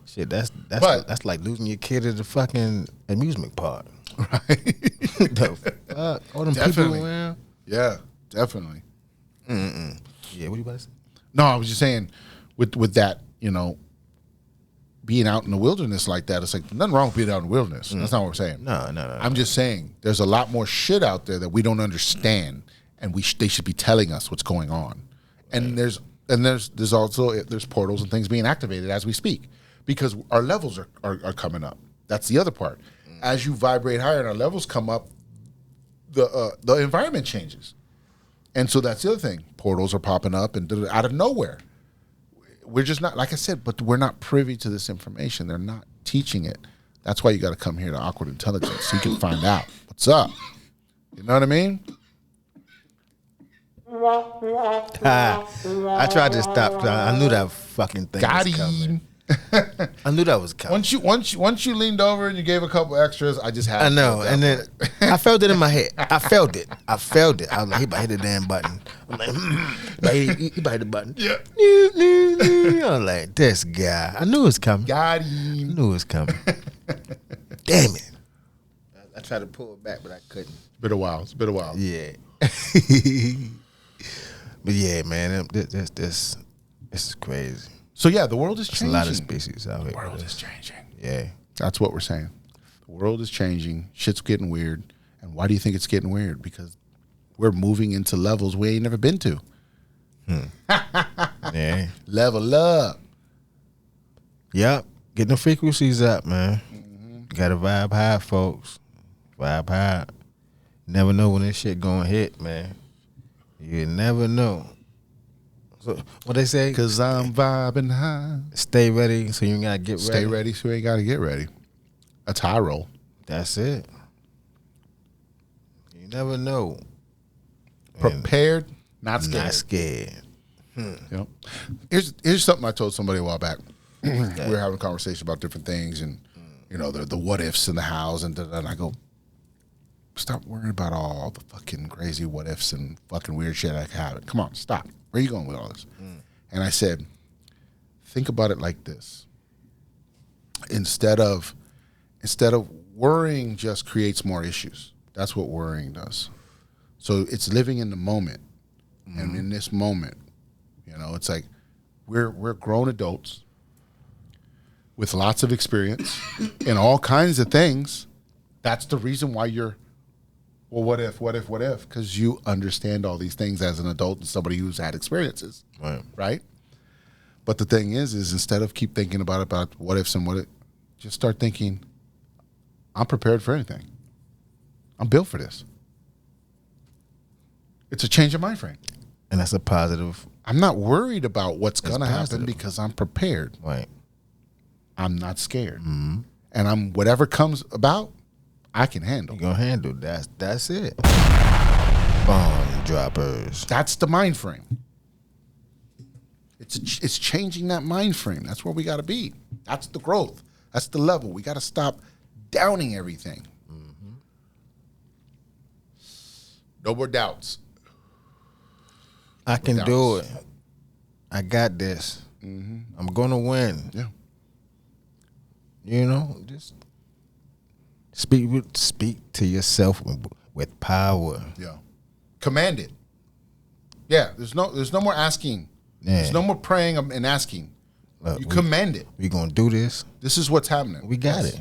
Shit, But- that's like losing your kid at the fucking amusement park. Right? The fuck? All them Definitely. people around. Yeah, definitely. Yeah, what you about to say? No, I was just saying with that, being out in the wilderness like that, it's like nothing wrong with being out in the wilderness. That's not what we're saying. No. I'm just saying there's a lot more shit out there that we don't understand, and they should be telling us what's going on. And there's also portals and things being activated as we speak because our levels are coming up. That's the other part. As you vibrate higher and our levels come up, the environment changes. And so that's the other thing. Portals are popping up and out of nowhere. We're just not, like I said, but we're not privy to this information. They're not teaching it. That's why you got to come here to Awkward Intelligence so you can find out what's up. You know what I mean? I tried to stop. I knew that fucking thing was coming. I knew that was coming. Once you leaned over and you gave a couple extras, I just had. I know, and then I felt it in my head. I felt it. I was like, he about to hit the damn button. I'm like, he about to hit the button. Yeah. I was like, this guy. I knew it was coming. Got I him. knew it was coming. Damn it. I tried to pull it back, but I couldn't. It's been a while. Yeah. But yeah, man, this is crazy. So yeah, the world is There's changing. a lot of species out here. The world is changing. Yeah. That's what we're saying. The world is changing. Shit's getting weird. And why do you think it's getting weird? Because we're moving into levels we ain't never been to. Yeah. Level up. Yep. Getting the frequencies up, man. Gotta vibe high, folks. Vibe high. Never know when this shit gonna hit, man. You never know. So what they say? Cause I'm vibing high. Stay ready so you ain't gotta get ready. Stay ready so you ain't gotta get ready. That's how I roll. That's it. You never know. Prepared, not scared. Not scared. Yep. Here's something I told somebody a while back. We were having a conversation about different things and the what ifs in the house and I go, stop worrying about all the fucking crazy what ifs and fucking weird shit I have. Come on, stop. Where are you going with all this? And I said, think about it like this. Instead of worrying just creates more issues. That's what worrying does. So it's living in the moment. And in this moment, it's like we're grown adults with lots of experience in all kinds of things. That's the reason why you're, well, what if? Because you understand all these things as an adult and somebody who's had experiences, right? But the thing is instead of keep thinking about what ifs and just start thinking, I'm prepared for anything. I'm built for this. It's a change of mind frame. And that's a positive. I'm not worried about what's going to happen positive. because I'm prepared. Right. I'm not scared. And whatever comes about, I can handle. You're gonna handle that. That's it. Bomb droppers. That's the mind frame. It's changing that mind frame. That's where we got to be. That's the growth. That's the level. We got to stop downing everything. No more doubts. I can do it. I got this. I'm gonna win. Yeah. Just speak to yourself with power. Yeah. Command it. Yeah. There's no more asking. Yeah. There's no more praying and asking. Look, you command it. We gonna do this. This is what's happening. We got it.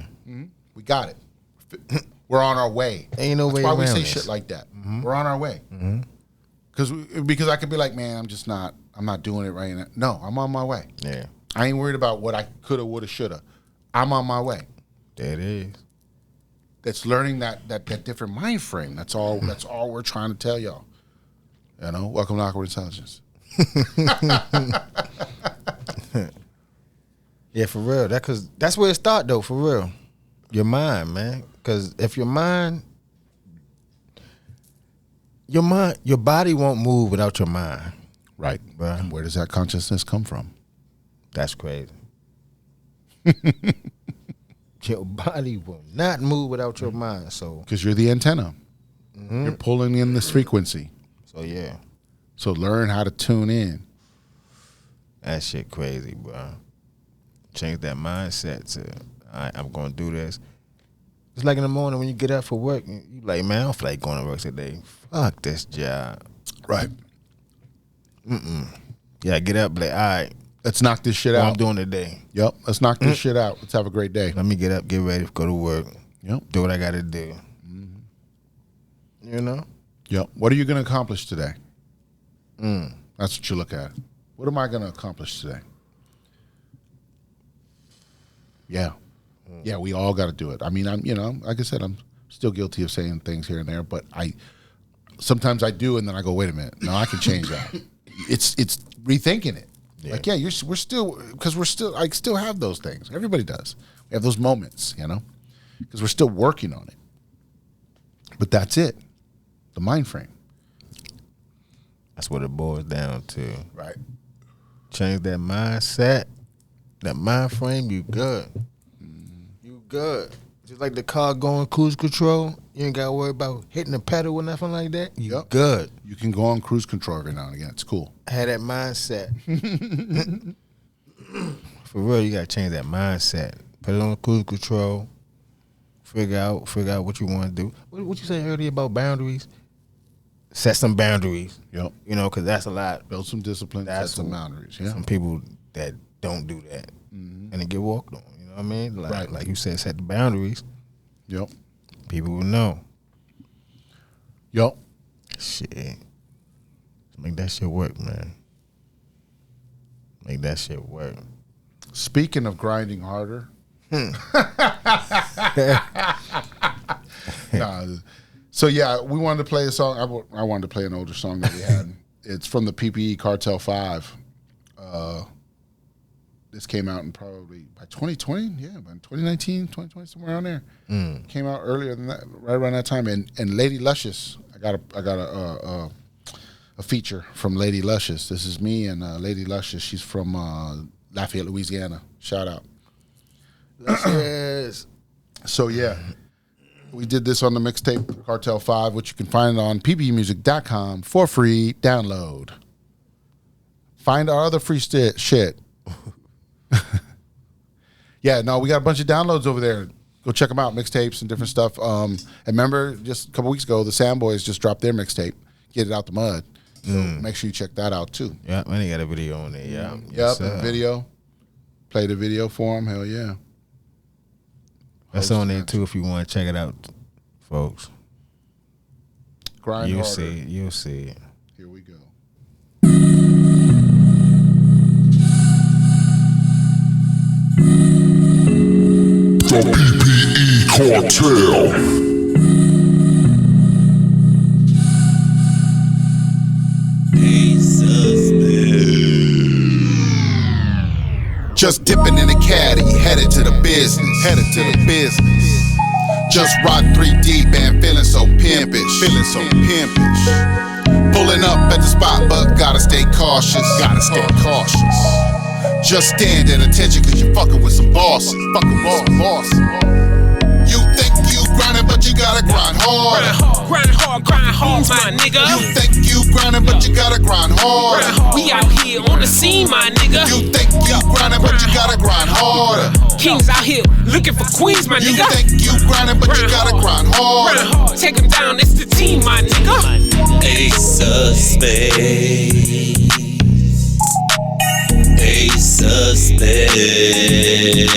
We got it. We're on our way. Ain't no way That's why we around say this. shit like that. We're on our way. Because I could be like, man, I'm not doing it right now. No, I'm on my way. Yeah. I ain't worried about what I coulda, woulda, shoulda. I'm on my way. There it is. That's learning that different mind frame. That's all we're trying to tell y'all. Welcome to Awkward Intelligence. Yeah, for real. That's where it start though, for real. Your mind, man. Because if your body won't move without your mind. Right. Bruh. And where does that consciousness come from? That's crazy. Your body will not move without your mind. So Because you're the antenna. You're pulling in this frequency. So yeah. So learn how to tune in. That shit crazy, bro. Change that mindset to, all right, I'm gonna do this. It's like in the morning when you get up for work, you like, man, I don't feel like going to work today. Fuck this job. Right. Yeah, get up, like, all right, Let's knock this shit what out. I'm doing today. Yep. Let's knock this shit out. Let's have a great day. Let me get up, get ready, go to work. Yep. Do what I got to do. You know? Yep. What are you going to accomplish today? That's what you look at. What am I going to accomplish today? Yeah. Yeah, we all got to do it. I mean, I'm, like I said, I'm still guilty of saying things here and there, but sometimes I do, and then I go, wait a minute. No, I can change that. It's rethinking it. Yeah. Like, yeah, we're still, because I still have those things. Everybody does. We have those moments, because we're still working on it. But that's it. The mind frame. That's what it boils down to. Right. Change that mindset, that mind frame, you good. You good. Just like the car going cruise control, you ain't got to worry about hitting the pedal or nothing like that. You good. You can go on cruise control every now and again. It's cool. Have that mindset. For real, you got to change that mindset. Put it on cruise control. Figure out what you want to do. What you said earlier about boundaries? Set some boundaries. Yep. Because that's a lot. Build some discipline, set some boundaries. Yeah. Some people that don't do that. And they get walked on. You know what I mean? Like you said, set the boundaries. Yep. People will know. Yep. Shit. Make that shit work, man. Make that shit work. Speaking of grinding harder. So yeah, we wanted to play a song. I wanted to play an older song that we had. It's from the PPE Cartel 5. This came out in probably by 2020, by 2019, 2020, somewhere around there. Came out earlier than that, right around that time. And Lady Luscious, I got a feature from Lady Luscious. This is me and Lady Luscious. She's from Lafayette, Louisiana. Shout out. Yes. So yeah, we did this on the mixtape Cartel 5, which you can find on ppmusic.com for free download. Find our other free shit. Yeah, no, we got a bunch of downloads over there. Go check them out, mixtapes and different stuff. And remember, just a couple weeks ago, the Sam Boys just dropped their mixtape, Get It Out the Mud. So make sure you check that out too. Yeah, and they got a video on there. Yeah. Yep, a video. Play the video for them. Hell yeah. That's on there too if you want to check it out, folks. Grind You'll harder. see it. You'll see it. Here we go. The PPE Cartel. Just dipping in a caddy, headed to the business. Just rock 3 deep and feeling so pimpish. Pulling up at the spot, but gotta stay cautious. Just stand at attention cause you're fucking with some bosses. You think you grinding, but you gotta grind hard. Grind hard, my nigga. You think you grinding, but you gotta grind hard. We out here on the scene, my nigga. You think you grinding, but you gotta grind harder. Kings out here looking for queens, my You nigga. think you grinding, but you gotta grind harder. Grind hard, take them down, it's the team, my nigga. Ace of spades. Ace of spades.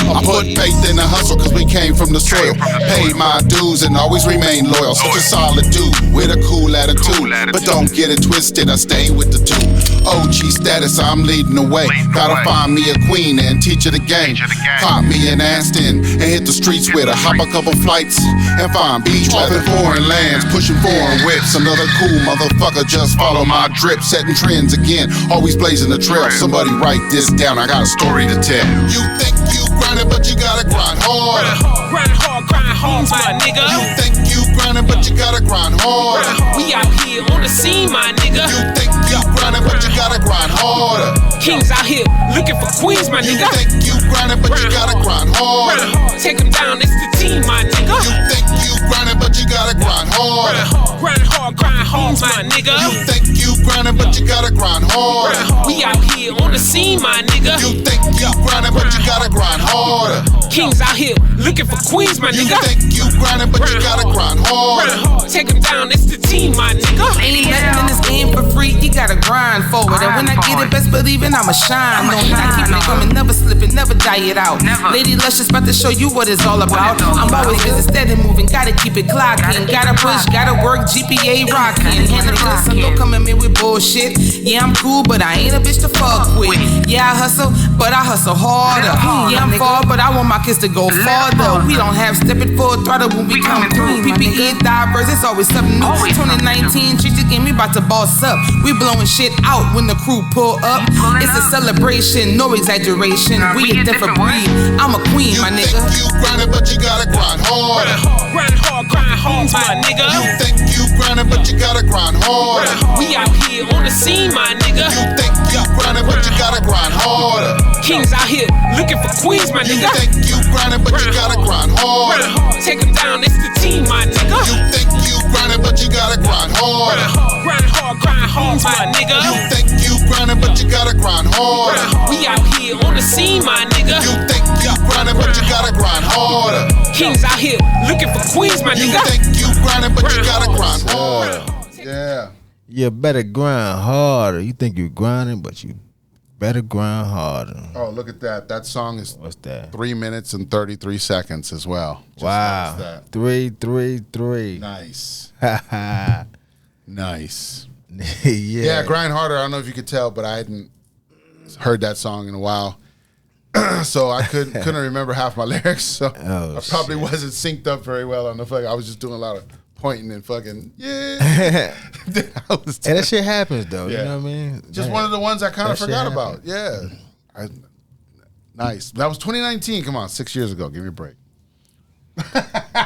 I put faith in the hustle cause we came from the soil. Paid my dues and always remain loyal. Such a solid dude with a cool attitude. But don't get it twisted, I stay with the two. OG status, I'm leading the way. Gotta find me a queen and teach her the game. Pop me in Aston and hit the streets with her. Hop a couple flights and find beach weather. Foreign lands, pushing foreign whips. Another cool motherfucker, just follow my drip. Setting trends again, always blazing the trail. Somebody write this down, I got a story to tell. You think you grinding, but you gotta grind hard. Grind hard, my nigga. You think you grinding, but you gotta grind hard. We out here on the scene, my nigga. You think you grinding, but you gotta grind harder. Kings out here looking for queens, my You nigga. think you grinding, but you gotta grind harder. Grind hard, take them down, it's the team, my nigga. You think you grinding, but you gotta grind harder. Grind hard, my nigga. You think you grinding, but you gotta grind harder. We out here on the scene, my nigga. You think you grinding, but you gotta grind harder. Kings out here looking for queens, my You nigga. think you grinding, but you gotta grind harder. Grind hard, take them down, it's the team, my nigga. Ain't nothing in this game for free, you gotta grind for it. And when I get it, best believe it, I'ma shine. No, I keep it coming, never slipping, never diet out. Lady Luscious about to show you what it's all about. I'm always busy, steady moving, gotta keep it clocking. Gotta push, gotta work, GPA rocking. Handle this, and don't come at me with bullshit. Yeah, I'm cool, but I ain't a bitch to fuck with. Yeah, I hustle, but I hustle harder. Yeah, I'm far, but I want my kids to go farther. We don't have stepping full throttle when we come through. PPE diverse, it's always something new. 2019, treat the game, we about to boss up. We blowing shit out when the crew pull up. It's a celebration, no exaggeration. We a different breed. I'm a queen, You my think nigga. you grinding, but you gotta grind harder. Grind hard, my nigga. You think you grinding, but you gotta grind harder. We out here on the scene, my nigga. You think you grinding, but you gotta grind harder. Kings out here looking for queens, my You nigga. think you grinding, but you gotta grind harder. Grind hard, take them down, it's the team, my nigga. You think you grinding, but you gotta grind harder. Grind hard, my nigga. You think you grinding, but you gotta grind harder. We out here on the scene, my nigga. You think you grinding, but you gotta grind harder. Kings out here looking for queens, my You nigga. think you grinding, but you gotta grind harder. Yeah. You better grind harder. You think you're grinding, but you better grind harder. Oh, look at that. That song is What's that? 3 minutes and 33 seconds as well. Just Wow. noticed that. 333. Nice. yeah. Nice. Yeah, Grind Harder. I don't know if you could tell, but I hadn't heard that song in a while. So I couldn't remember half my lyrics. So Oh, I probably wasn't synced up very well on the fucking. I was just doing a lot of pointing and fucking, yeah. I was And that shit happens though. Yeah. You know what I mean? just Man. one of the ones I kind of That shit forgot happened. about. Yeah. Nice. That was 2019. Come on, 6 years ago. Give me a break.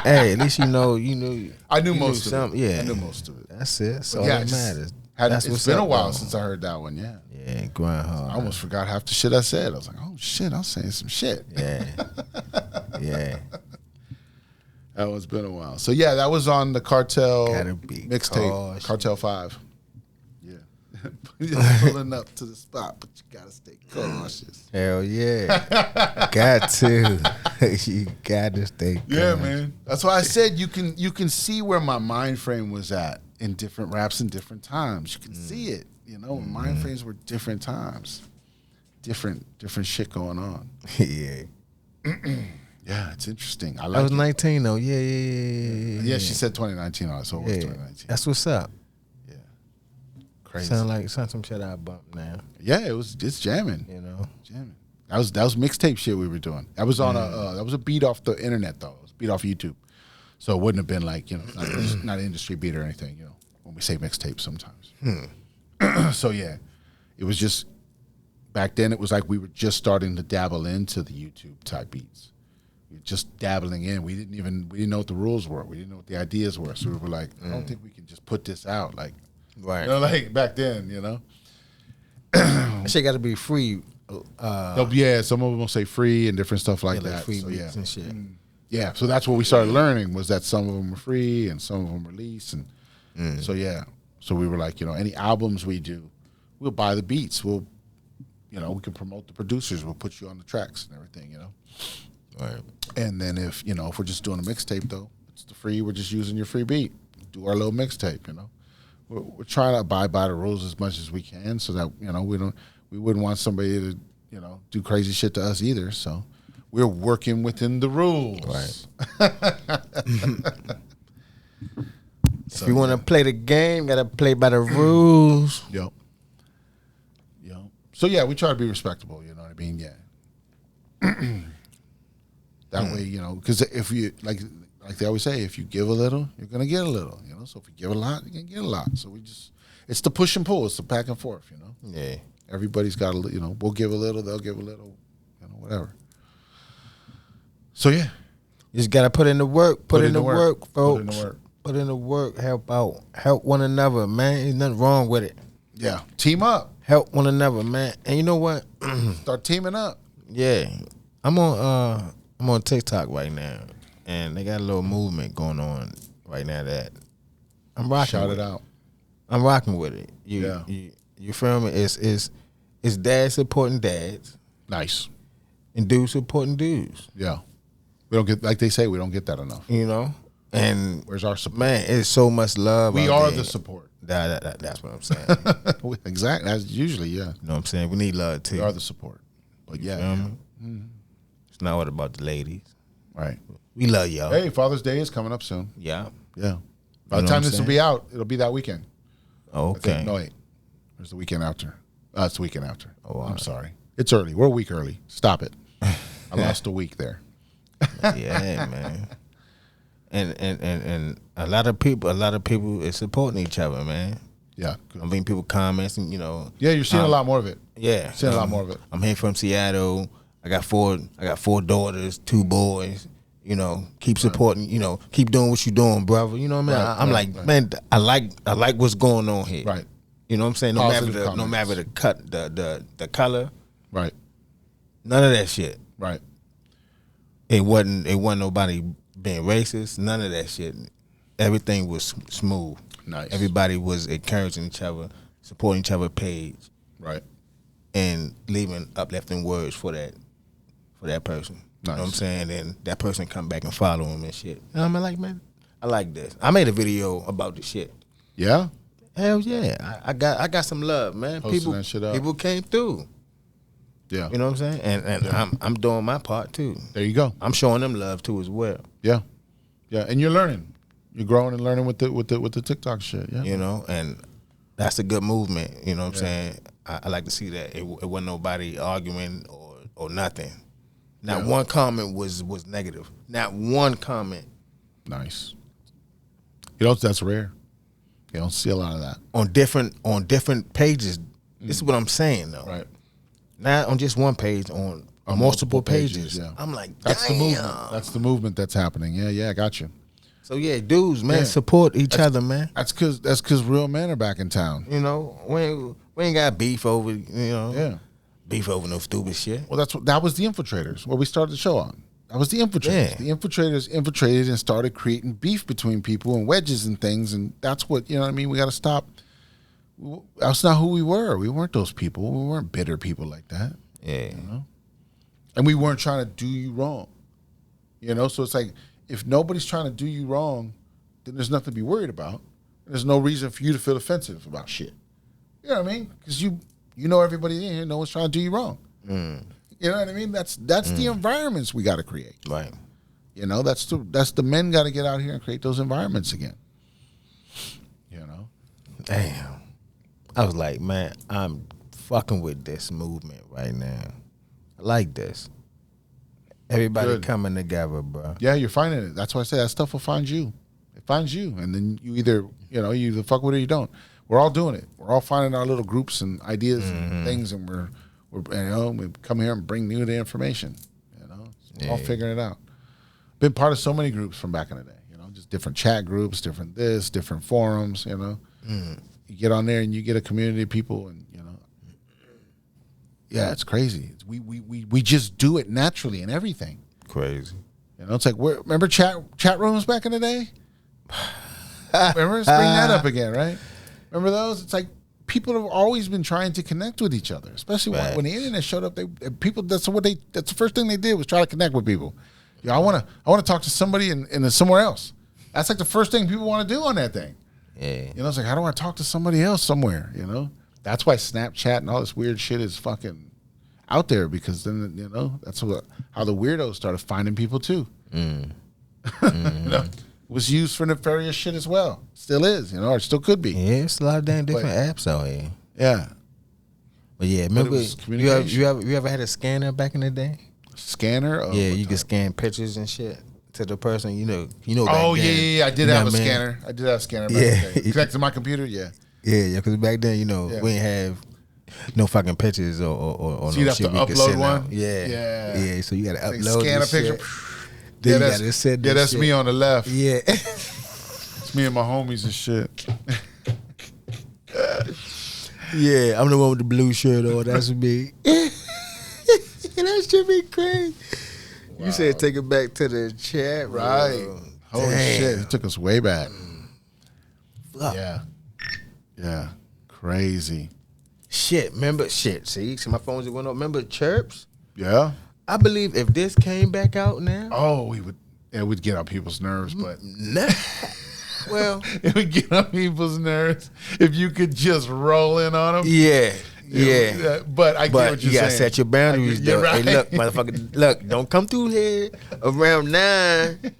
Hey, at least you know. You knew. I knew you most of something. it. Yeah, I knew most of it. That's it. That's But all yeah, that just matters. It's what's been a up, while though. since I heard that one. Yeah. Yeah, grind hard. I almost forgot half the shit I said. I was like, oh shit, I was saying some shit. Yeah. Yeah. That one's been a while. So yeah, that was on the Cartel Gotta be mixtape, cautious. Cartel 5. Yeah. You're pulling up to the spot, but you gotta stay cautious. Hell yeah. Got to. You got to stay. Yeah, cautious. man. That's why I said you can see where my mind frame was at in different raps in different times. You can see it. You know, mind frames were different times. Different shit going on. Yeah. Yeah, it's interesting. I I like was it. 19 though. Yeah. Yeah, she said 2019 on it, so it was Yeah. 2019. That's what's up. Crazy. Sound like some shit I bumped now. Yeah, it's jamming. You know. Jamming. That was mixtape shit we were doing. That was on that was a beat off the internet though. It was a beat off YouTube. So it wouldn't have been like, not an industry beat or anything, when we say mixtape sometimes. So yeah. It was just back then it was like we were just starting to dabble into the YouTube type beats. We were just dabbling in. We didn't know what the rules were. We didn't know what the ideas were. So we were like, I don't think we can just put this out like Right. like back then, That shit got to be free. yeah, some of them will say free and different stuff like Like that. free So, beats and shit. yeah, so that's what we started learning was that some of them were free and some of them were leased, and so yeah, so we were like, any albums we do, we'll buy the beats, we can promote the producers, we'll put you on the tracks and everything, Right. and then if we're just doing a mixtape though, it's the free, we're just using your free beat, do our little mixtape, we're trying to abide by the rules as much as we can, so that we wouldn't want somebody to do crazy shit to us either. So we're working within the rules. Right. If you want to play the game, gotta play by the rules. Yep. So yeah, we try to be respectable. You know what I mean? Yeah. That way, because if you like they always say, if you give a little, you're gonna get a little. So if you give a lot, you're gonna get a lot. So it's the push and pull. It's the back and forth. Yeah. Everybody's got we'll give a little, they'll give a little, whatever. So yeah, You just gotta put in the work. Put in the work, folks. Put in the work. Put in the work. Help out. Help one another, man. There's nothing wrong with it. Yeah, team up. Help one another, man. And you know what? Start teaming up. Yeah, I'm on TikTok right now, and they got a little movement going on right now that I'm rocking. Shout with it out. I'm rocking with it. Yeah. You feel me? It's dads supporting dads, Nice. and dudes supporting dudes. Yeah. We don't get, like they say, we don't get that enough. You know? And Where's our support? man, it's so much love. We out are there. the support. That's what I'm saying. Exactly. That's usually, yeah. You know what I'm saying? We need love too. We are the support. But yeah. It's not all about the ladies. Right. We love y'all. Hey, Father's Day is coming up soon. Yeah. Yeah. By the know time what I'm this will be out, it'll be that weekend. Oh, I think. okay. No, wait. There's the weekend after. It's the weekend after. Oh, wow. I'm sorry. It's early. We're a week early. Stop it. I lost a week there. Yeah, man. And a lot of people is supporting each other, man. Yeah. I mean, people comments and Yeah, you're seeing a lot more of it. Yeah, Seeing a lot more of it. I'm here from Seattle. I got four daughters, 2 boys. Keep supporting. Keep doing what you're doing, brother. You know what I mean? Right, man, I like what's going on here. Right. You know what I'm saying? No Positive matter the cut, the color, Right. none of that shit. Right. It wasn't nobody being racist. None of that shit. Everything was smooth. Nice. Everybody was encouraging each other, supporting each other's page, Right. and leaving uplifting words for that person. You know what I'm Nice. saying? And that person come back and follow him and shit. I'm like, man, I like this. I made a video about the shit. Yeah? Hell yeah. I got some love, man. Posting that shit up. People came through. Yeah. You know what I'm saying? And I'm doing my part too. There you go. I'm showing them love too as well. Yeah. Yeah. And you're learning. You're growing and learning with the TikTok shit. Yeah. You know, and that's a good movement. You know what I'm saying? I like to see that. It wasn't nobody arguing or nothing. Not one comment was negative. Not one comment. Nice. That's rare. You don't see a lot of that. On different pages. This is what I'm saying though. Right. Not on just one page, on multiple pages. Yeah. I'm like, That's damn. the movement. That's the movement that's happening. Yeah, I got you. So yeah, dudes, man, Yeah. support each other, man. That's cause real men are back in town. We ain't got beef over, Yeah. beef over no stupid shit. Well, that was the infiltrators. What we started the show on. That was the infiltrators. Yeah. The infiltrators infiltrated and started creating beef between people and wedges and things. And that's what, you know what I mean? We got to stop. That's not who we were. We weren't those people. We weren't bitter people like that. Yeah. And we weren't trying to do you wrong. So it's like, if nobody's trying to do you wrong, then there's nothing to be worried about. There's no reason for you to feel offensive about shit. You know what I mean? Because you know everybody in here, no one's trying to do you wrong. You know what I mean? That's the environments we got to create. Right. That's the men got to get out here and create those environments again. Damn. I was like, man, I'm fucking with this movement right now. I like this. Everybody Good. coming together, bro. Yeah, you're finding it. That's why I say that stuff will find you. It finds you, and then you either fuck with it or you don't. We're all doing it. We're all finding our little groups and ideas and things, and we come here and bring new information. We're all figuring it out. Been part of so many groups from back in the day. Just different chat groups, different forums. You get on there and you get a community of people, and yeah, it's crazy. We just do it naturally in everything. Crazy. It's like, remember chat rooms back in the day? Remember? Let's bring that up again, right? Remember those? It's like people have always been trying to connect with each other, especially when the internet showed up. That's the first thing they did was try to connect with people. I want to talk to somebody in somewhere else. That's like the first thing people want to do on that thing. Yeah. It's like, how do I talk to somebody else somewhere? That's why Snapchat and all this weird shit is fucking out there, because then that's how the weirdos started finding people too. It was used for nefarious shit as well. Still is, or it still could be. Yeah, it's a lot of damn different apps out here. Yeah. But yeah, remember was communication. you ever had a scanner back in the day? Scanner? Yeah, you could scan pictures and shit to the person. Oh back then, yeah. I did have a man? scanner. I did have a scanner back in the day. Connected to my computer. Yeah. Yeah, because back then, we ain't have no fucking pictures or So no you'd have shit to we could upload send one? out. Yeah. So you got to Like, upload scan a this picture. shit. Then you gotta send this that's shit. me on the left. Yeah. It's me and my homies and shit. Yeah, I'm the one with the blue shirt on. That's me. That should be crazy. Wow. You said take it back to the chat, Right. room. Holy Damn. shit. It took us way back. Fuck. Yeah. Crazy. Shit, remember? Shit, see my phones went up. Remember chirps? Yeah. I believe if this came back out now, Oh, it would get on people's nerves, but well, it would get on people's nerves if you could just roll in on them. yeah. But I get what you you're gotta saying. set your boundaries, You're though. right. Hey, look, motherfucker, look, don't come through here around 9,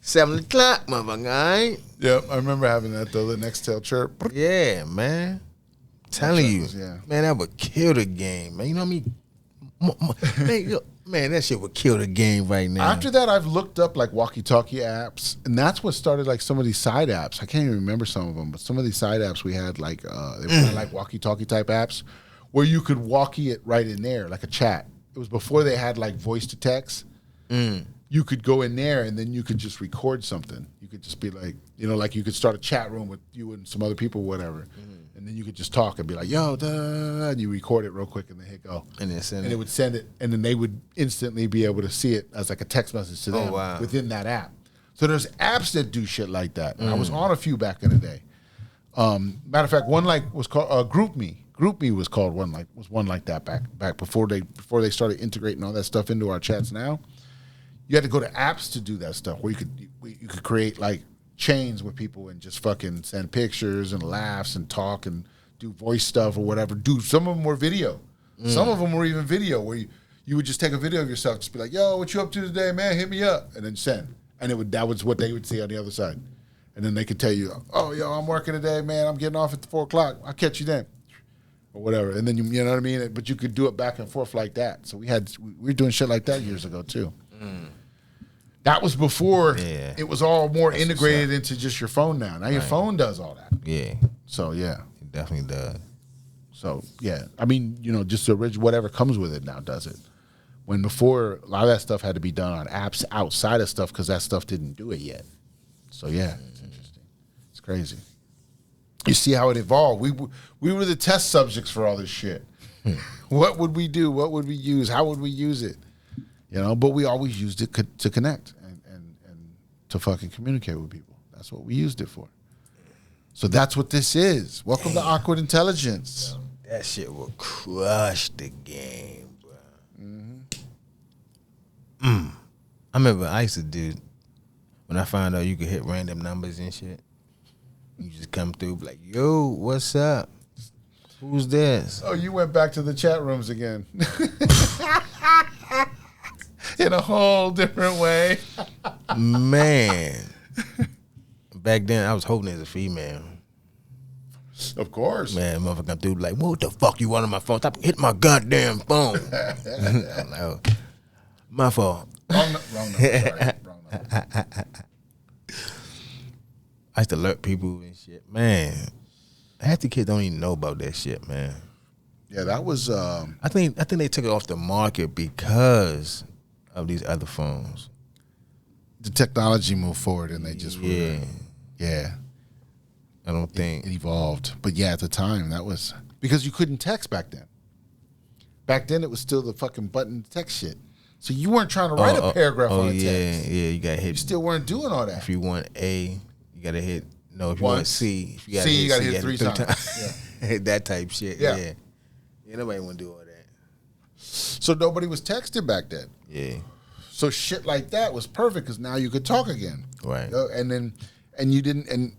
7 o'clock, motherfucker, all right? Yep, I remember having that though. The Nextel chirp. Yeah, man. Telling you, yeah. man, that would kill the game, man. You know what I mean? Man, that shit would kill the game right now. After that, I've looked up like walkie-talkie apps, and that's what started like some of these side apps. I can't even remember some of them, but some of these side apps we had like they were kind of like walkie-talkie type apps where you could walkie it right in there, like a chat. It was before they had like voice to text. You could go in there and then you could just record something. You could just be like, you know, like you could start a chat room with you and some other people, whatever. And then you could just talk and be like, yo, duh, and you record it real quick and then hit go. And then send and it. it would send it, and then they would instantly be able to see it as like a text message to them within that app. So there's apps that do shit like that. And I was on a few back in the day. Matter of fact, one like was called GroupMe. GroupMe was called one like that back before they started integrating all that stuff into our chats. Now you had to go to apps to do that stuff where you could create like chains with people and just fucking send pictures and laughs and talk and do voice stuff or whatever. Some of them were video. Some of them were even video where you would just take a video of yourself, just be like, yo, what you up to today, man? Hit me up. And then send. And that was what they would see on the other side. And then they could tell you, oh, yo, I'm working today, man. I'm getting off at 4 o'clock. I'll catch you then. Or whatever. And then, you know what I mean? But you could do it back and forth like that. So we were doing shit like that years ago, too. That was before it was all more integrated into just your phone now. Now your phone does all that. Yeah. So, yeah. It definitely does. So, yeah. I mean, you know, just the original, whatever comes with it now does it. When before, a lot of that stuff had to be done on apps outside of stuff because that stuff didn't do it yet. So, yeah, it's interesting. It's crazy. You see how it evolved. We were the test subjects for all this shit. What would we do? What would we use? How would we use it? You know, but we always used it to connect and to fucking communicate with people. That's what we used it for. So that's what this is. Welcome to Awkward Intelligence. That shit will crush the game, bro. I remember I used to do, when I found out you could hit random numbers and shit, you just come through like, yo, what's up? Who's this? Oh, you went back to the chat rooms again. In a whole different way. Man. Back then, I was hoping as a female. Of course. Man, motherfucker come through like, what the fuck you want on my phone? Stop hitting my goddamn phone. I'm like, oh, my fault. Wrong number. Sorry. Wrong number. I used to alert people and shit. Man, half the kids don't even know about that shit, man. Yeah, that was... I think they took it off the market because of these other phones. the technology moved forward and they just were... Yeah. I don't think it evolved. But yeah, at the time, that was... Because you couldn't text back then. Back then, it was still the fucking button text shit. So you weren't trying to write a paragraph on a text. Yeah, you got to hit. You still weren't doing all that. If you want A, you got to hit. No, if you Once. want C, if you C, you gotta C, hit three times. Yeah. That type shit. Yeah. Yeah. Nobody want to do all that. So nobody was texting back then. Yeah. So shit like that was perfect because now you could talk again. Right. You know, and you didn't, and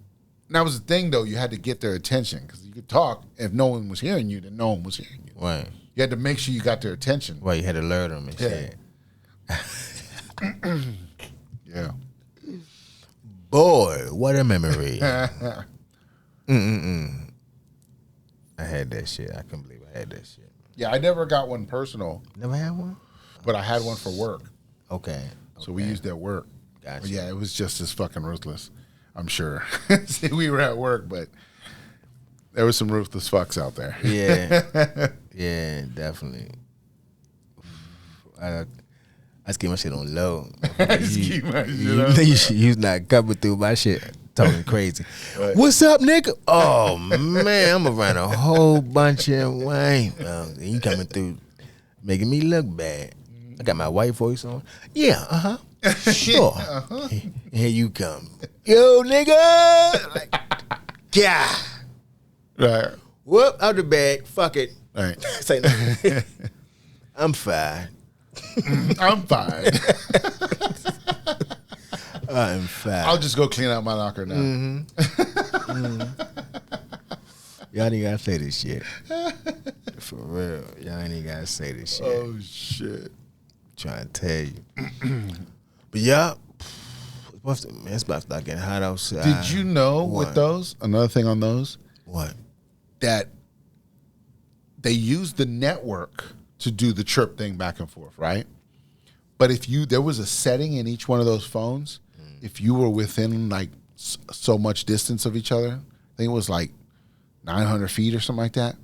that was the thing though, you had to get their attention because you could talk. If no one was hearing you, then no one was hearing you. Right. You had to make sure you got their attention. Right, you had to alert them and shit. Yeah. Boy, what a memory. I had that shit. I couldn't believe I had that shit. Yeah, I never got one personal, Never had one? but I had one for work. Okay. So we used it at work. Gotcha. But yeah, it was just as fucking ruthless, I'm sure. See, we were at work, but there was some ruthless fucks out there. Yeah. Yeah, definitely. I just keep my shit on low. Keep my shit on You not coming through my shit talking crazy. Right. What's up, nigga? Oh, man, I'm around a whole bunch of wine. You coming through making me look bad. I got my white voice on. Yeah, sure. Here you come. Yo, nigga. Like, yeah. Right. Whoop, out the bag. Fuck it. Right. Say no. I'm fine. I'm fine. I'm fat. I'll just go clean out my locker now. Y'all ain't gotta say this shit. For real. Y'all ain't gotta say this shit. Oh shit. Trying to tell you. But yeah. Man, it's about to start getting hot outside. Did you know with those, another thing on those, What? that they use the network to do the chirp thing back and forth, right? But if there was a setting in each one of those phones, if you were within like so much distance of each other, I think it was like 900 feet or something like that,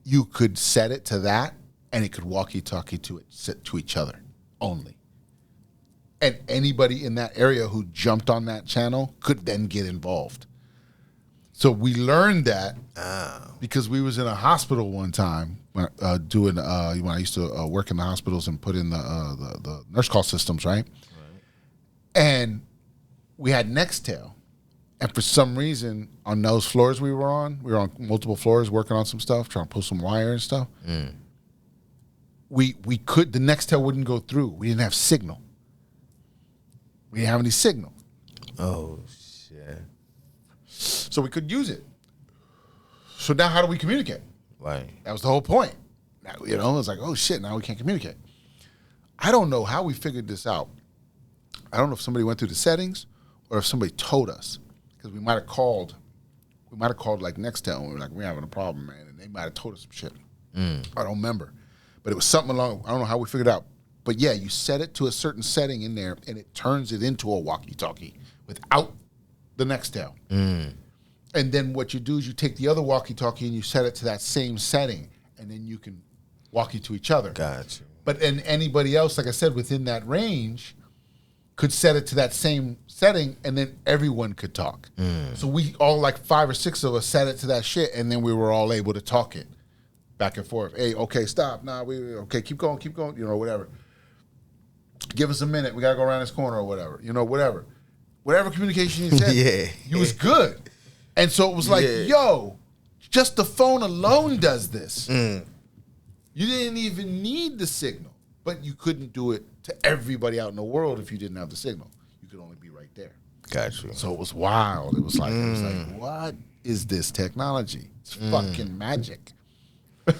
you could set it to that and it could walkie-talkie to each other only. And anybody in that area who jumped on that channel could then get involved. So we learned that because we was in a hospital one time when I used to work in the hospitals and put in the nurse call systems, right? And we had Nextel. And for some reason, on those floors we were on multiple floors working on some stuff, trying to pull some wire and stuff. The Nextel wouldn't go through. We didn't have signal. We didn't have any signal. Oh, shit. So we couldn't use it. So now how do we communicate? Right. That was the whole point. Now, it's like, oh shit, now we can't communicate. I don't know how we figured this out. I don't know if somebody went through the settings or if somebody told us. Because we might have called like Nextel and we were like, we're having a problem, man. And they might have told us some shit. I don't remember. But it was something along, I don't know how we figured it out. But yeah, you set it to a certain setting in there and it turns it into a walkie-talkie without the Nextel. And then what you do is you take the other walkie-talkie and you set it to that same setting and then you can walkie to each other. Gotcha. But and anybody else, like I said, within that range could set it to that same setting and then everyone could talk. So we all, like 5 or 6 of us, set it to that shit and then we were all able to talk it back and forth. Hey, okay, stop. Nah, okay, keep going, whatever. Give us a minute. We got to go around this corner or whatever. Whatever. Whatever communication you said, you was good. And so it was like, yo, just the phone alone does this. You didn't even need the signal, but you couldn't do it to everybody out in the world if you didn't have the signal. You could only be right there. Gotcha. So it was wild. It was like, what is this technology? It's fucking magic. Now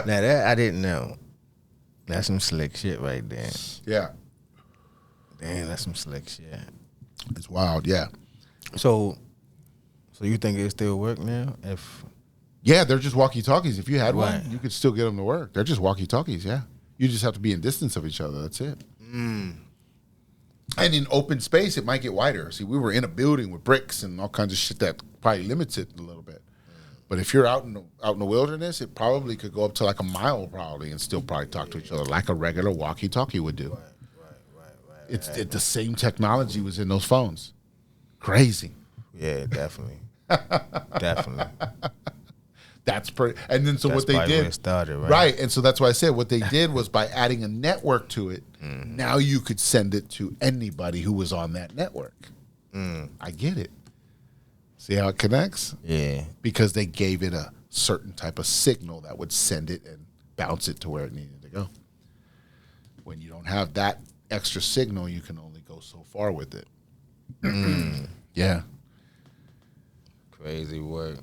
that I didn't know. That's some slick shit right there. Yeah. Damn, that's some slick shit. It's wild, yeah. So you think it still work now? Yeah, they're just walkie-talkies. If you had Right. one, you could still get them to work. They're just walkie-talkies, yeah. You just have to be in distance of each other. That's it. And in open space, it might get wider. See, we were in a building with bricks and all kinds of shit that probably limits it a little bit. But if you're out in the wilderness, it probably could go up to like a mile probably and still probably talk to each other like a regular walkie-talkie would do. It's the same technology was in those phones. Crazy. Yeah, definitely. Definitely. That's pretty. And then so That's what they probably did, where it started, right? right? And so that's why I said what they did was by adding a network to it. Now you could send it to anybody who was on that network. I get it. See how it connects? Yeah. Because they gave it a certain type of signal that would send it and bounce it to where it needed to go. When you don't have that extra signal, you can only go so far with it. Yeah. Crazy work.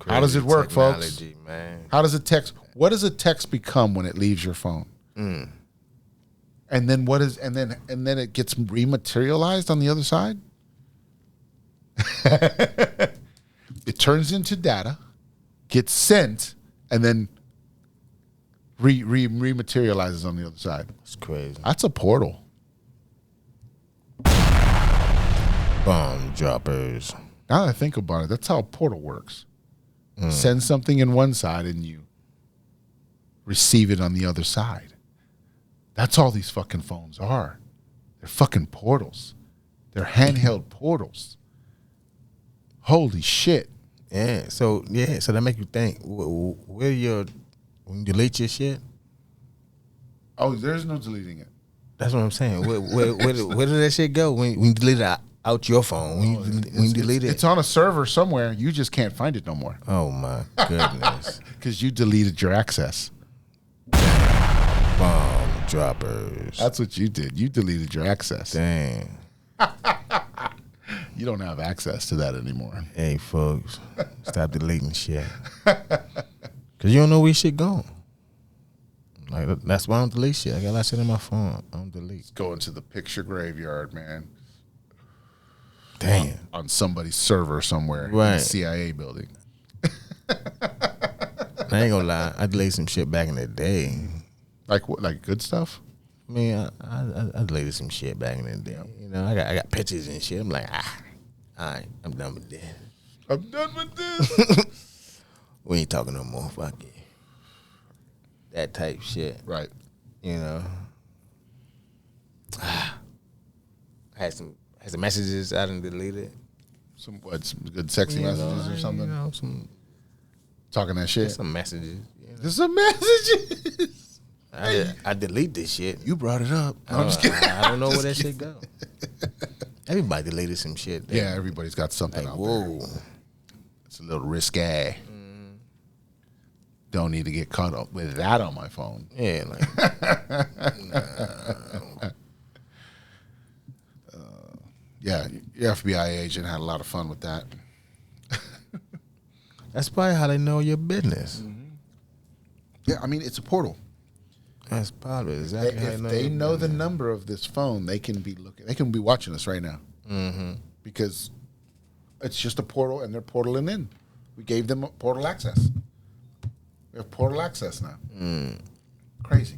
How does it work, folks? Technology, man. How does a text? What does a text become when it leaves your phone? And then what is? And then it gets rematerialized on the other side. It turns into data, gets sent, and then rematerializes on the other side. It's crazy. That's a portal. Bomb droppers. Now that I think about it, that's how a portal works. Send something in one side and you receive it on the other side. That's all these fucking phones are. They're fucking portals. They're handheld portals. Holy shit. Yeah. So that make you think. Where when you delete your shit? Oh, there's no deleting it. That's what I'm saying. Where did that shit go when you delete it out your phone? When you delete it, It's on a server somewhere. You just can't find it no more oh my goodness. because you deleted your access. Bomb droppers. That's what you did. You deleted your access. Dang. You don't have access to that anymore. Hey, folks, stop deleting shit. Because you don't know where shit going. Like, that's why I don't delete shit. I got a lot of shit on my phone. I don't delete. Go into the picture graveyard, man. Damn. On somebody's server somewhere in Right. the CIA building. I ain't gonna lie. I deleted some shit back in the day. Like what? Like good stuff? I mean, I deleted some shit back in the day. You know, I got pictures and shit. I'm like, all right, I'm done with this. I'm done with this. We ain't talking no more. Fuck it. That type shit. Right. You know. I had some messages I didn't delete it. Some good sexy messages or something? You know, some Talking that shit? some messages. You know. There's some messages. I delete this shit. You brought it up. No, I'm just kidding. I don't know where that shit go. Everybody deleted some shit. There. Yeah, everybody's got something Like, out whoa. there. It's a little risque. Don't need to get caught up with that on my phone. Yeah, like Yeah, your FBI agent had a lot of fun with that. that's probably how they know your business. Yeah, I mean, it's a portal. That's probably exactly how If they know. they your know the business. number of this phone, they can be looking. They can be watching us right now. Because it's just a portal, and they're portaling in. We gave them portal access. We have portal access now. Crazy.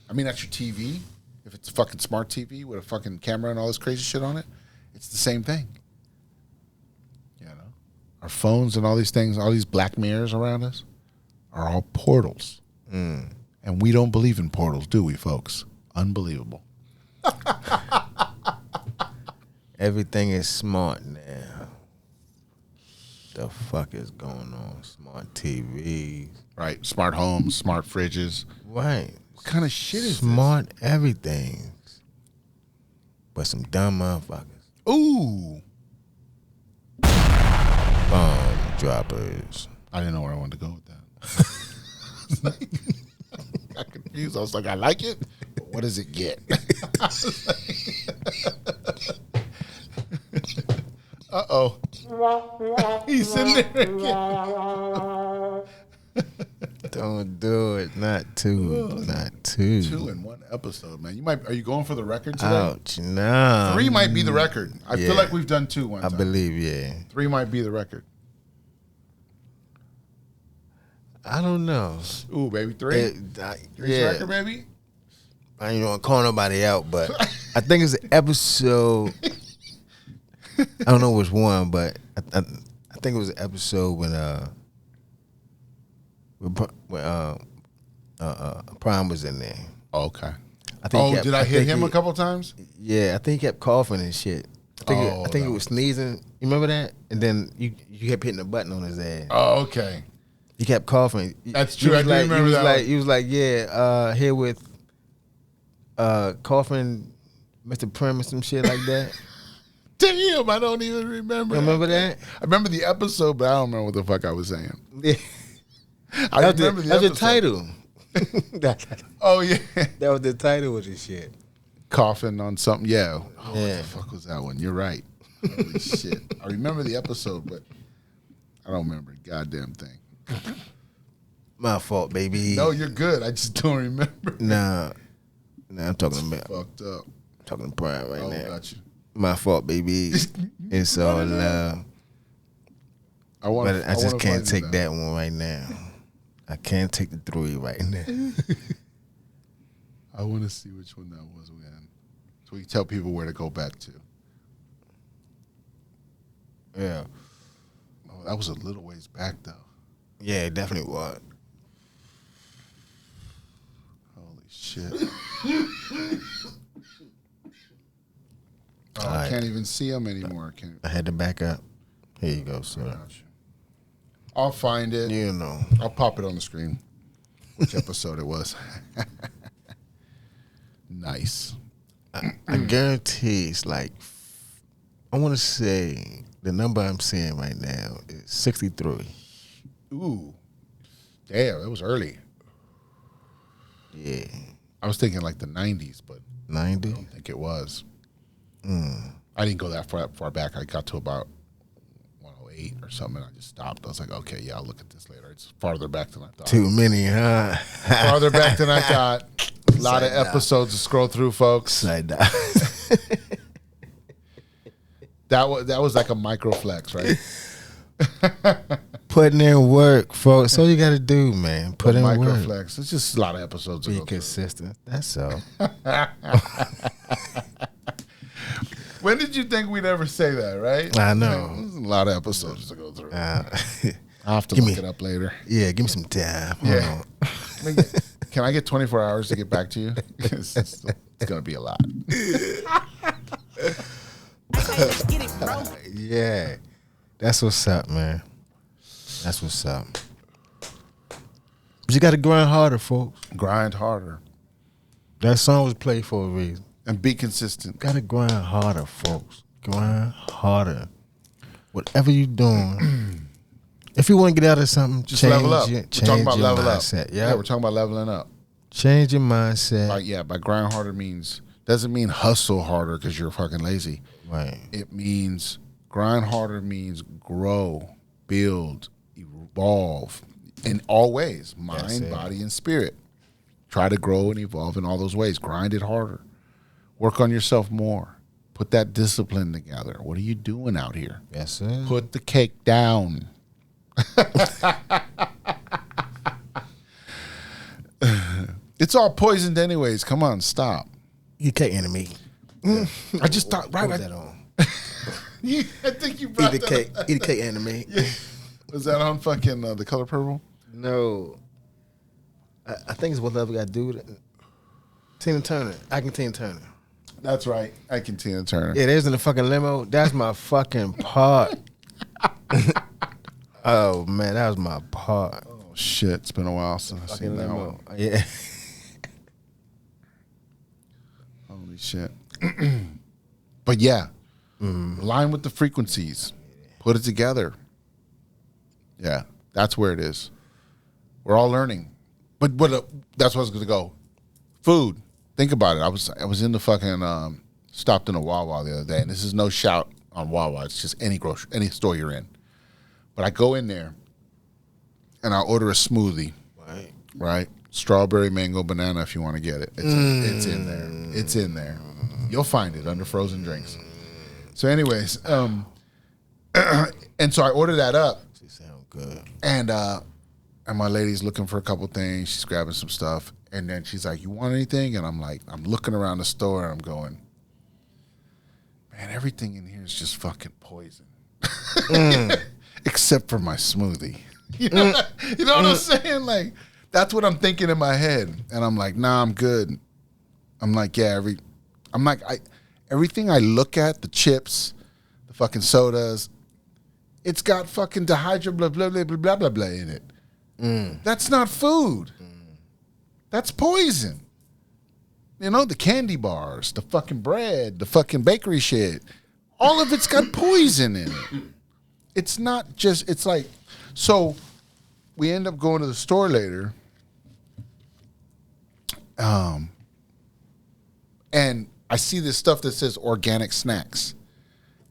I mean, that's your TV. If it's a fucking smart TV with a fucking camera and all this crazy shit on it, it's the same thing. You know, our phones and all these things, all these black mirrors around us, are all portals. And we don't believe in portals, do we, folks? Unbelievable. Everything is smart now. The fuck is going on? Smart TVs. Right? Smart homes, smart fridges. Right. What kind of shit is Smart everything. But some dumb motherfuckers. this? Ooh. Bomb droppers. I didn't know where I wanted to go with that. I got confused. I was like, I like it. But what does it get? Uh-oh. He's in there again. Don't do it. Not two. Not two. 2 in 1 episode, man. Are you going for the record today? Ouch. No. 3 might be the record. I Yeah. feel like we've done 2 one I time. believe, yeah. 3 might be the record. I don't know. Ooh, baby, 3. Three's Yeah. record, baby. I ain't gonna call nobody out, but I think it's an episode. I don't know which one, but I think it was an episode when Prime was in there. Oh, okay. I think he kept- did I hit think him he- a couple times? Yeah, I think he kept coughing and shit. I think Oh, it was sneezing. You remember that? And then you kept hitting the button on his ass. Oh, okay. He kept coughing. That's He true. was I do remember he was that like, one. He was like, yeah, here with coughing Mr. Prim or some shit like that. Damn, I don't even remember. You remember that? I remember the episode, but I don't remember what the fuck I was saying. Yeah. I remember That's the episode. title. Oh, yeah. That was the title of this shit. Coughing on something. Yeah. Oh, What Yeah. the fuck was that one? You're right. Holy shit. I remember the episode, but I don't remember a goddamn thing. My fault, baby. No, you're good. I just don't remember. Nah, I'm talking about Fucked up. talking to Brian right Oh, now. got you. My fault, baby. It's all love. But I just can't take that one right now. I can't take the 3 right now. I want to see which one that was, man. So we can tell people where to go back to. Yeah. Oh, that was a little ways back, though. Yeah, it definitely was. Holy shit. I right. can't even see them anymore. I had to back up. Here you go, sir. I'll find it. You know. I'll pop it on the screen. Which episode it was. Nice. I guarantee it's like, I want to say the number I'm seeing right now is 63. Ooh. Damn, it was early. Yeah. I was thinking like the 90s, but 90? I don't think it was. I didn't go that far back. I got to about 108 or something, and I just stopped. I was like, okay, yeah, I'll look at this later. It's farther back than I thought. Too many, huh? Farther back than I thought. A lot of episodes to scroll through, folks. Side down. That was like a micro flex, right? Putting in work, folks. So you got to do, man. Put in Micro work. flex. It's just a lot of episodes to Be go through. consistent. That's all. When did you think we'd ever say that, right? I know. There's a lot of episodes to go through. Uh, I'll have to give look me- it up later. yeah, give me some time. Hold Yeah. on. Can I get 24 hours to get back to you? It's going to be a lot. Yeah. That's what's up, man. That's what's up. But you got to grind harder, folks. Grind harder That song was played for a reason. and be consistent. Got to grind harder, folks. Grind harder. Whatever you're doing, if you want to get out of something, Just change level up. Your, We're talking about your level mindset. up. Yeah, Yeah, we're talking about leveling up. change your mindset. By grind harder doesn't mean hustle harder because you're fucking lazy. Right. It means grind harder means grow, build, evolve in all ways, That's mind, it. body, and spirit. Try to grow and evolve in all those ways. Grind it harder. Work on yourself more. Put that discipline together. What are you doing out here? Yes, sir. Put the cake down. It's all poisoned anyways. Come on, stop. You can't enemy. I just thought, right? What was that on? I think you brought Eat the that cake. Eat the cake enemy. Was that on fucking The Color Purple? No. I think it's what love got to do with it. Tina Turner. I can Tina Turner. That's right. I can Tina Turner. Yeah, there's in the fucking limo. That's my fucking part. Oh man, that was my part. Oh shit! It's been a while since I've seen that one. Yeah. Holy shit! But yeah, align with the frequencies. Put it together. Yeah, that's where it is. We're all learning. But that's what I was going to go. Food. Think about it. I was in the fucking stopped in a Wawa the other day, and this is no shout on Wawa. It's just any store you're in. But I go in there, and I order a smoothie. Right? Strawberry, mango, banana. If you want to get it, it's in there. It's in there. You'll find it under frozen drinks. So, anyways, and so I order that up. She sound good. And my lady's looking for a couple things. She's grabbing some stuff. And then she's like, you want anything? And I'm like, I'm looking around the store and I'm going, man, everything in here is just fucking poison. Except for my smoothie. You know what I'm saying? Like, that's what I'm thinking in my head. And I'm like, nah, I'm good. I'm like, yeah, everything I look at, the chips, the fucking sodas, it's got fucking dehydro blah, blah, blah, blah, blah, blah in it. That's not food. That's poison. You know, the candy bars, the fucking bread, the fucking bakery shit. All of it's got poison in it. It's not just, it's like, so we end up going to the store later. And I see this stuff that says organic snacks.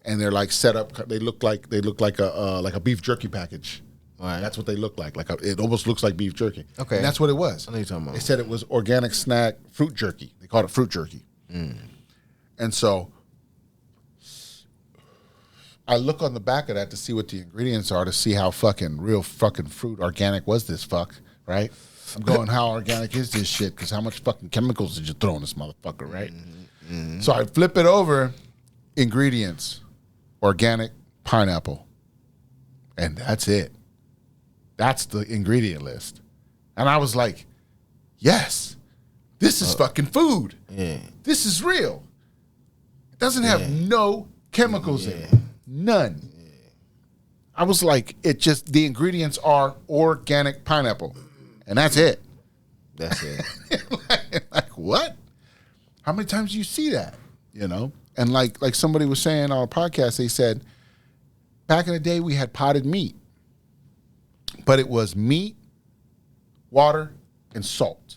And they're like set up, they look like a beef jerky package. Right. That's what they look like. It almost looks like beef jerky. Okay. And that's what it was. I know you're talking about. They said it was organic snack fruit jerky. They called it fruit jerky. And so I look on the back of that to see what the ingredients are, to see how fucking real fucking fruit organic was this fuck, right? I'm going, how organic is this shit? Because how much fucking chemicals did you throw in this motherfucker, right? So I flip it over, ingredients, organic pineapple. And that's it. That's the ingredient list. And I was like, yes, this is fucking food. Yeah. This is real. It doesn't have no chemicals in it. None. I was like, the ingredients are organic pineapple. And that's it. That's it. like, what? How many times do you see that? You know? And like somebody was saying on a podcast, they said, back in the day, we had potted meat. But it was meat, water, and salt.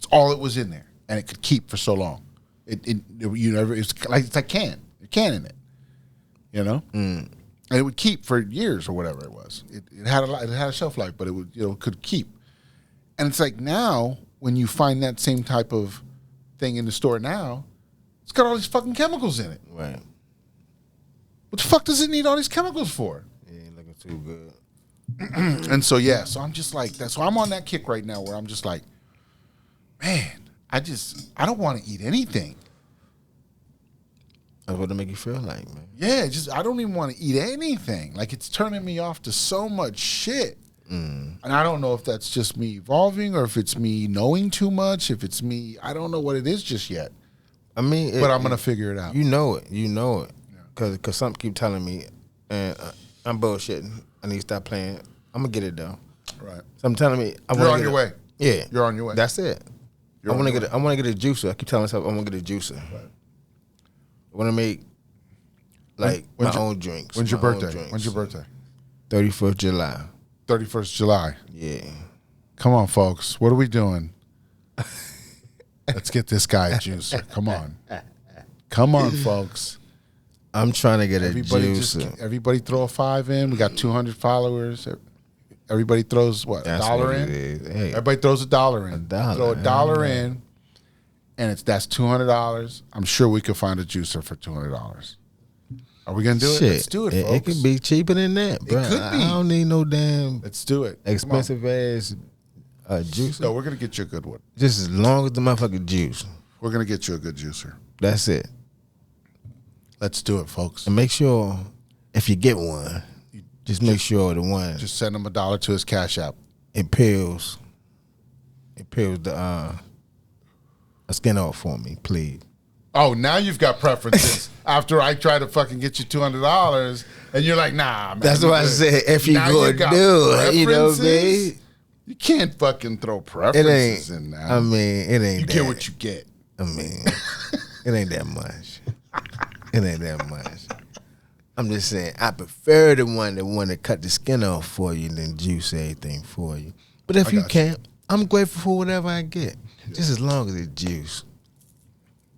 That's all it was in there, and it could keep for so long. It's like canning it, you know, and it would keep for years or whatever it was. It had a shelf life, but it would could keep. And it's like now when you find that same type of thing in the store now, it's got all these fucking chemicals in it. Right. What the fuck does it need all these chemicals for? It ain't looking too good. And so so I'm just like that. So I'm on that kick right now where I'm just like, man, I don't want to eat anything. That's what it make you feel like, man. Yeah, I don't even want to eat anything. Like it's turning me off to so much shit. And I don't know if that's just me evolving or if it's me knowing too much. If it's me, I don't know what it is just yet. I mean, but I'm gonna figure it out. You know it, because some keep telling me, and I'm bullshitting. I need to stop playing. I'm gonna get it though. Right. Some telling me you're on your way. Yeah, you're on your way. That's it. I want to get. I want to get a juicer. I keep telling myself I want to get a juicer. Right. I want to make my own drinks. When's your birthday? When's your birthday? 31st July. 31st July. Yeah. Come on, folks. What are we doing? Let's get this guy a juicer. Come on. Come on, folks. I'm trying to get a juicer. Everybody throw a 5 in. We got 200 followers. Everybody throws what? That's $1 in? Hey. Everybody throws $1 in. Throw $1 in, and that's $200. I'm sure we could find a juicer for $200. Are we gonna do it? Let's do it, folks. It could be cheaper than that, bro. It could be. I don't need no damn. Let's do it. Expensive ass juicer. No, we're gonna get you a good one. Just as long as the motherfucking juice. We're gonna get you a good juicer. That's it. Let's do it, folks. And make sure if you get one, just make sure the one. Just send him $1 to his Cashapp. It peels the a skin off for me, please. Oh, now you've got preferences. After I try to fucking get you $200, and you're like, nah, man. That's what I said. If you go do it, you know what I mean? You can't fucking throw preferences in there. I mean, it ain't. You get what you get. I mean, it ain't that much. It ain't that much. I'm just saying, I prefer the one that want to cut the skin off for you than juice everything for you. But if you can't, I'm grateful for whatever I get, just as long as it's juice.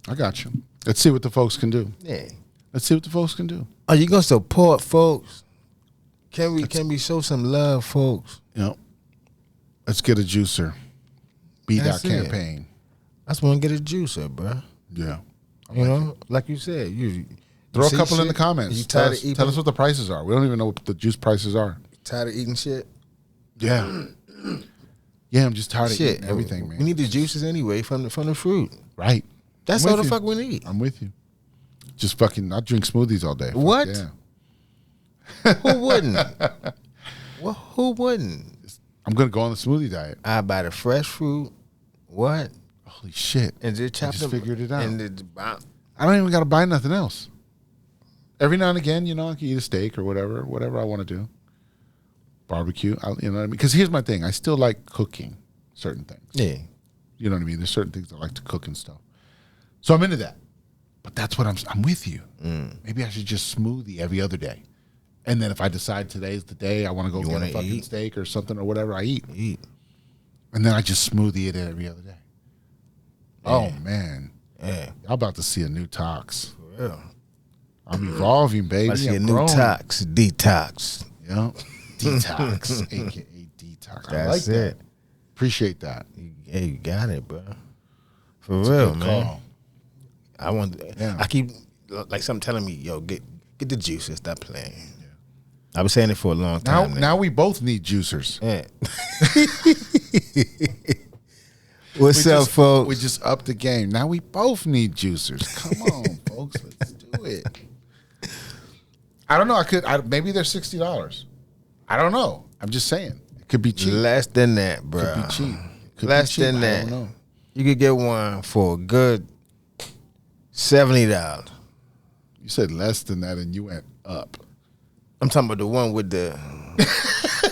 I got you. Let's see what the folks can do. Yeah. Let's see what the folks can do. Are you gonna support folks? Can we show some love, folks? Yep. Let's get a juicer. BDot campaign. I just want to get a juicer, bro. Yeah. You know, like you said, you throw a couple in the comments. You tell us what the prices are. We don't even know what the juice prices are. You tired of eating shit? Yeah. Yeah, I'm just tired of eating everything, man. We need the juices anyway from the fruit. Right. That's all the fuck we need. I'm with you. Just fucking, I drink smoothies all day. What? Yeah. Who wouldn't? Well, who wouldn't? I'm gonna go on the smoothie diet. I buy the fresh fruit. What? Holy shit! And just chop them. Figured it out. And I don't even gotta buy nothing else. Every now and again, you know, I can eat a steak or whatever I want to do. Barbecue, you know what I mean? Because here's my thing: I still like cooking certain things. Yeah. You know what I mean? There's certain things I like to cook and stuff. So I'm into that. But that's what I'm with you. Maybe I should just smoothie every other day. And then if I decide today's the day I want to go get a fucking steak or something or whatever, I eat. And then I just smoothie it every other day. Yeah. Oh, man. Yeah. Y'all about to see a new tox. For real. I'm evolving, baby. I see a new tox. Detox. Yeah. Detox. AKA detox. That's I like that. it. Appreciate that. Yeah, you got it, bro. For real, man. Call. I want. Yeah. I keep like something telling me, yo, get the juices. Stop playing. Yeah. I've been saying it for a long time. Now we both need juicers. Yeah. What's up, folks? We just upped the game. Now we both need juicers. Come on, folks. Let's do it. I don't know. Maybe they're $60. I don't know. I'm just saying. It could be cheap. Less than that, bro. Could be cheap. Less than that. I don't know. You could get one for a good $70. You said less than that, and you went up. I'm talking about the one with the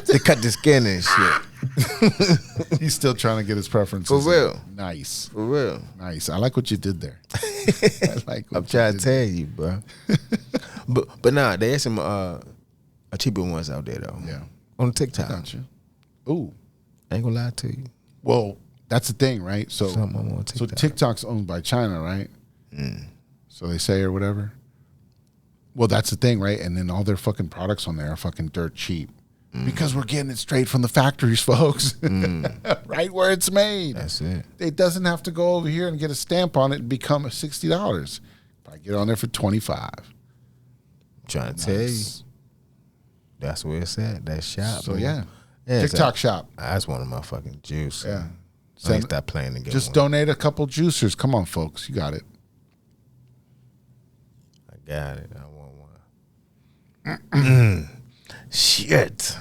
they cut the skin and shit. He's still trying to get his preferences. For real. Nice. For real. Nice. I like what you did there. I like what I'm trying to tell you, bro. but nah, there's some cheaper ones out there though. Yeah. On TikTok. Got you. Ooh. I ain't gonna lie to you. Well, That's the thing, right? So, Something on TikTok. so TikTok's owned by China, right? So they say or whatever. Well, that's the thing, right? And then all their fucking products on there are fucking dirt cheap because we're getting it straight from the factories, folks. Right where it's made. That's it. It doesn't have to go over here and get a stamp on it and become $60. I get it on there for $25. I'm trying to tell you. That's where it's at. That shop. So bro. yeah, it's TikTok shop. That's one of my fucking juice. Yeah. I ain't stop playing the game. Just donate a couple juicers. Come on, folks. You got it. I got it. I want one. Shit.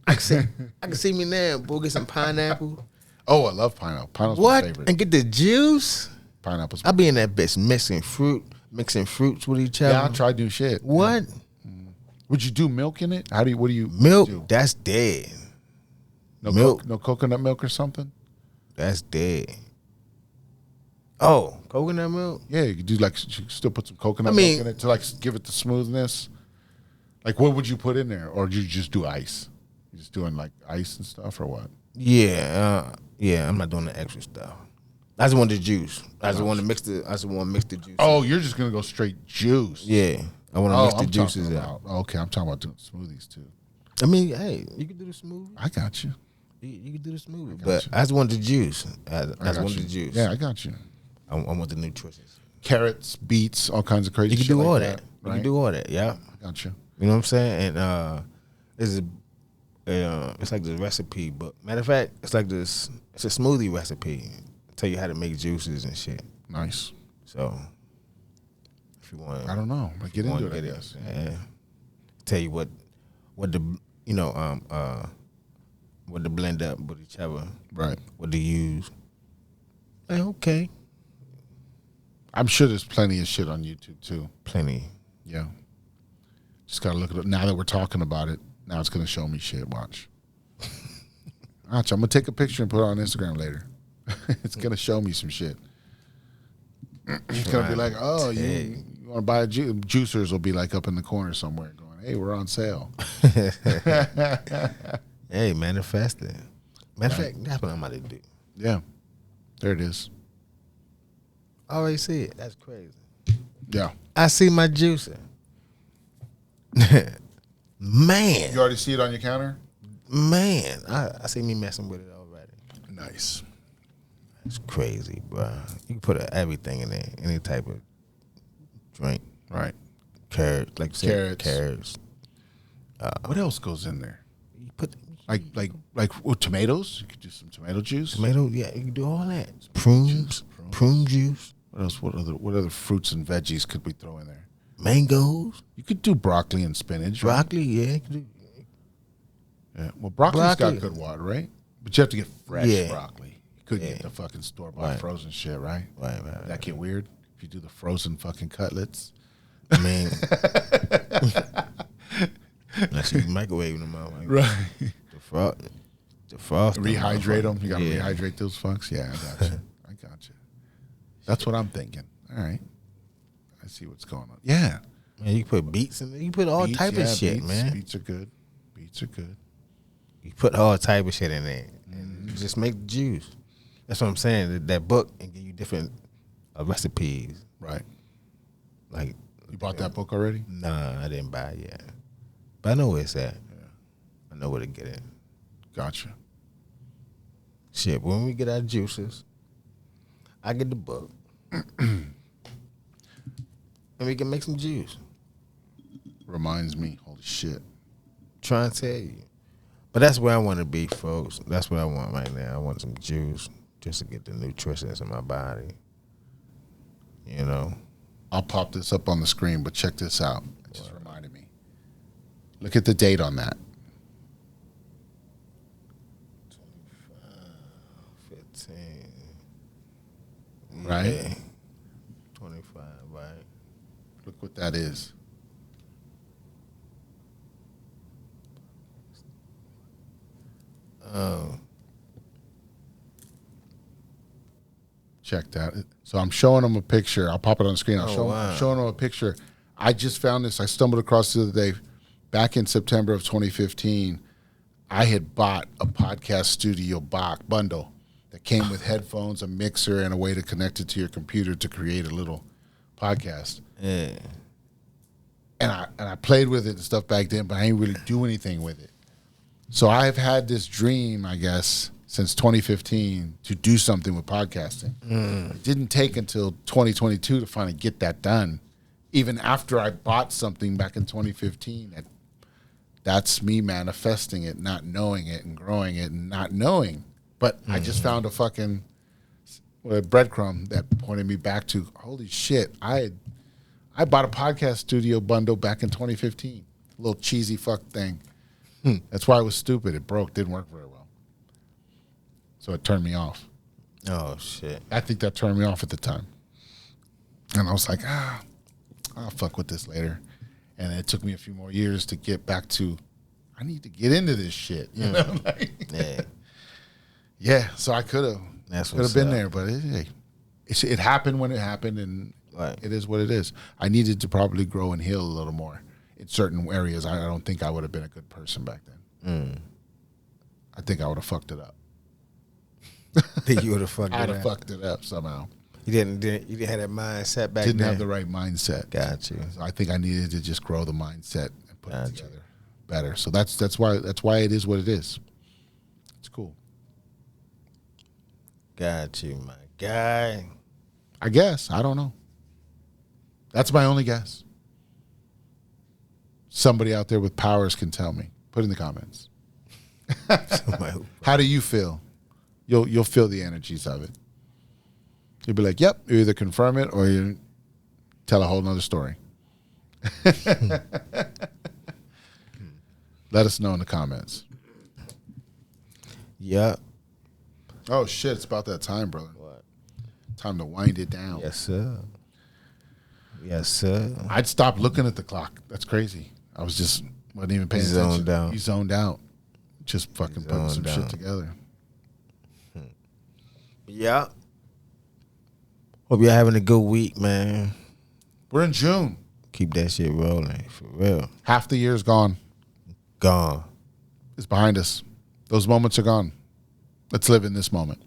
I can see me now. Boy, get some pineapple. Oh, I love pineapple. Pineapple's my What? favorite. And get the juice? Pineapple's I be in that bitch mixing fruits with each other. Yeah, I tried new shit. What? Would you do milk in it? What do you Milk? do? That's dead. No milk. No coconut milk or something? That's dead. Oh, coconut milk? Yeah, you could do like you still put some coconut I mean- milk in it to like give it the smoothness. Like what would you put in there? Or do you just do ice? You just doing like ice and stuff or what? Yeah, I'm not doing the extra stuff. I just want the juice. I just want to mix the juice. Oh, you're just gonna go straight juice. Yeah. I want to mix the juices talking out. about, okay, I'm talking about doing smoothies too. I mean, hey, you can do the smoothie. I got you. You can do the smoothie. got But you. I just want the juice. I just got want you. the juice. Yeah, I got you. I want the nutrition. Carrots, beets, all kinds of crazy You can shit do like all that. that. You Right? can do all that. Yeah. I got you. You know what I'm saying? And it's like this recipe book. Matter of fact, it's like this. It's a smoothie recipe. Tell you how to make juices and shit. Nice. So if you want, I don't know. But get into it, I guess. Yeah. Tell you what the what to blend up with each other. Right. What to use. Like, okay. I'm sure there's plenty of shit on YouTube too. Plenty. Yeah. Just gotta look at it. Now that we're talking about it, now it's gonna show me shit. Watch. Watch. I'm gonna take a picture and put it on Instagram later. It's gonna show me some shit. It's gonna be like, oh, you want to buy a juicers will be like up in the corner somewhere going, hey, we're on sale. Hey, manifest it. Matter of fact, that's what I'm about to do. Yeah. There it is. I already see it. That's crazy. Yeah. I see my juicer. Man. You already see it on your counter? Man. I see me messing with it already. Nice. It's crazy, bro. You can put everything in there. Any type of drink. Right. Carrots. Like you said, carrots. What else goes in there? You put Like tomatoes? You could do some tomato juice. tomato. Yeah, you can do all that. Prunes. Prune juice. What else? What other fruits and veggies could we throw in there? Mangoes. You could do broccoli and spinach. Right? Broccoli, yeah. You can do, Yeah. Well, broccoli's Broccoli. got good water, right? But you have to get fresh Yeah. broccoli. You couldn't get the fucking store-bought Right. frozen shit, right? Right. That get weird if you do the frozen fucking cutlets. I mean, unless you microwave them out. Like, Right. The frost. Rehydrate them. You got to Yeah. rehydrate those fucks. Yeah, I got you. I got you. That's what I'm thinking. All right. I see what's going on. Yeah. Man, you can put beets in there. You can put all Beets, type of shit, beets, man. Beets are good. Beets are good. You put all type of shit in there. And you just make the juice. That's what I'm saying. That book and give you different recipes. Right. Like, You bought that book already? nah, I didn't buy it yet. But I know where it's at. Yeah. I know where to get it. Gotcha. Shit, when we get our juices, I get the book. And we can make some juice. Reminds me. Holy shit. Trying to tell you. But that's where I want to be, folks. That's what I want right now. I want some juice just to get the nutrition in my body. You know? I'll pop this up on the screen, but check this out. It just reminded me. Look at the date on that. 15. Right? Yeah. 25, right? Look what that is. Oh. Check that. So I'm showing them a picture. I'll pop it on the screen. wow. Showing them a picture. I just found this. I stumbled across the other day. Back in September of 2015, I had bought a podcast studio bundle that that came with headphones, a mixer, and a way to connect it to your computer to create a little podcast. Yeah. And I played with it and stuff back then, but I didn't really do anything with it. So I've had this dream, I guess, since 2015 to do something with podcasting. It didn't take until 2022 to finally get that done. Even after I bought something back in 2015, that's me manifesting it, not knowing it, and growing it, and not knowing. But I just found a fucking breadcrumb that pointed me back to, holy shit, I bought a podcast studio bundle back in 2015. A little cheesy fuck thing. That's why it was stupid. It broke, didn't work very well. So it turned me off. Oh, shit. I think that turned me off at the time. And I was like, I'll fuck with this later. And it took me a few more years to get back to, I need to get into this shit. You know? Like, yeah, so I could have been there, but it happened when it happened, and it is what it is. I needed to probably grow and heal a little more in certain areas. I don't think I would have been a good person back then. I think I would have fucked it up. Think you would have fucked it up? I'd have fucked it up somehow. You didn't have that mindset back then? Didn't have the right mindset. Got you. So I think I needed to just grow the mindset and put it together better. So that's why it is what it is. It's cool. Got you, my guy. I guess. I don't know. That's my only guess. Somebody out there with powers can tell me. Put in the comments. How do you feel? You'll feel the energies of it. You'll be like, yep, you either confirm it or you tell a whole nother story. Let us know in the comments. Yep. Oh, shit, it's about that time, brother. What? Time to wind it down. Yes, sir. Yes, sir. I'd stop looking at the clock. That's crazy. I wasn't even paying attention. You zoned out. Just fucking putting some shit together. Yeah. Hope you're having a good week, man. We're in June. Keep that shit rolling, for real. Half the year's gone. Gone. It's behind us. Those moments are gone. Let's live in this moment.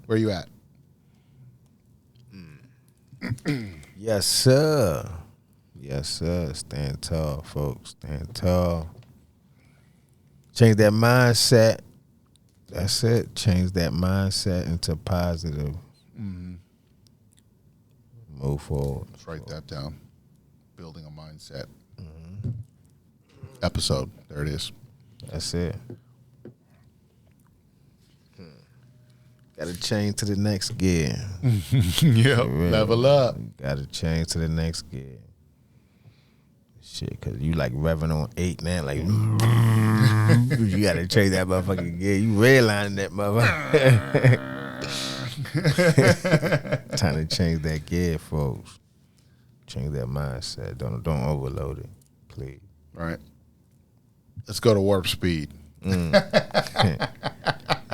Where you at? Yes, sir. Yes, sir. Stand tall, folks. Stand tall. Change that mindset. That's it. Change that mindset into positive. Move forward. Let's write that down. Building a mindset. Episode. There it is. That's it. Got to change to the next gear. Yep. Level up. Got to change to the next gear. Shit, because you like revving on 8 now. Like, you got to change that motherfucking gear. You redlining that motherfucker. Time to change that gear, folks. Change that mindset. Don't overload it, please. Right. Let's go to warp speed.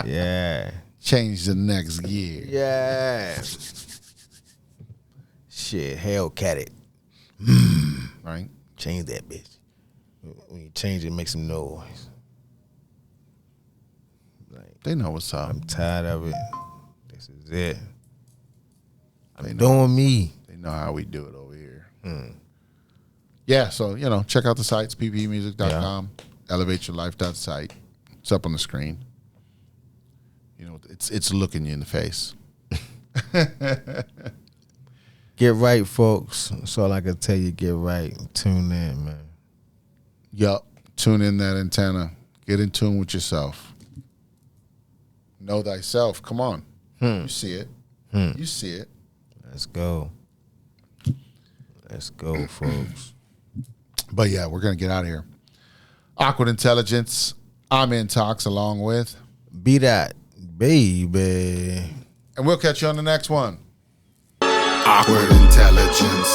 Yeah. Change the next gear. Yeah. Shit, Hellcat it. Right. Change that bitch. When you change it, make some noise. Like, They know what's up. I'm tired of it. This is it. I'm doing me. They know how we do it over here. Yeah, so, check out the sites, ppeintox.com, elevateyourlife.site. It's up on the screen. It's looking you in the face. Get right, folks. That's all I can tell you. Get right. Tune in, man. Yup. Tune in that antenna. Get in tune with yourself. Know thyself. Come on. You see it. You see it. Let's go. Let's go, folks. But yeah, we're going to get out of here. Awkward Intelligence. I'm Intox along with BDot, baby. And we'll catch you on the next one. Awkward Intelligence.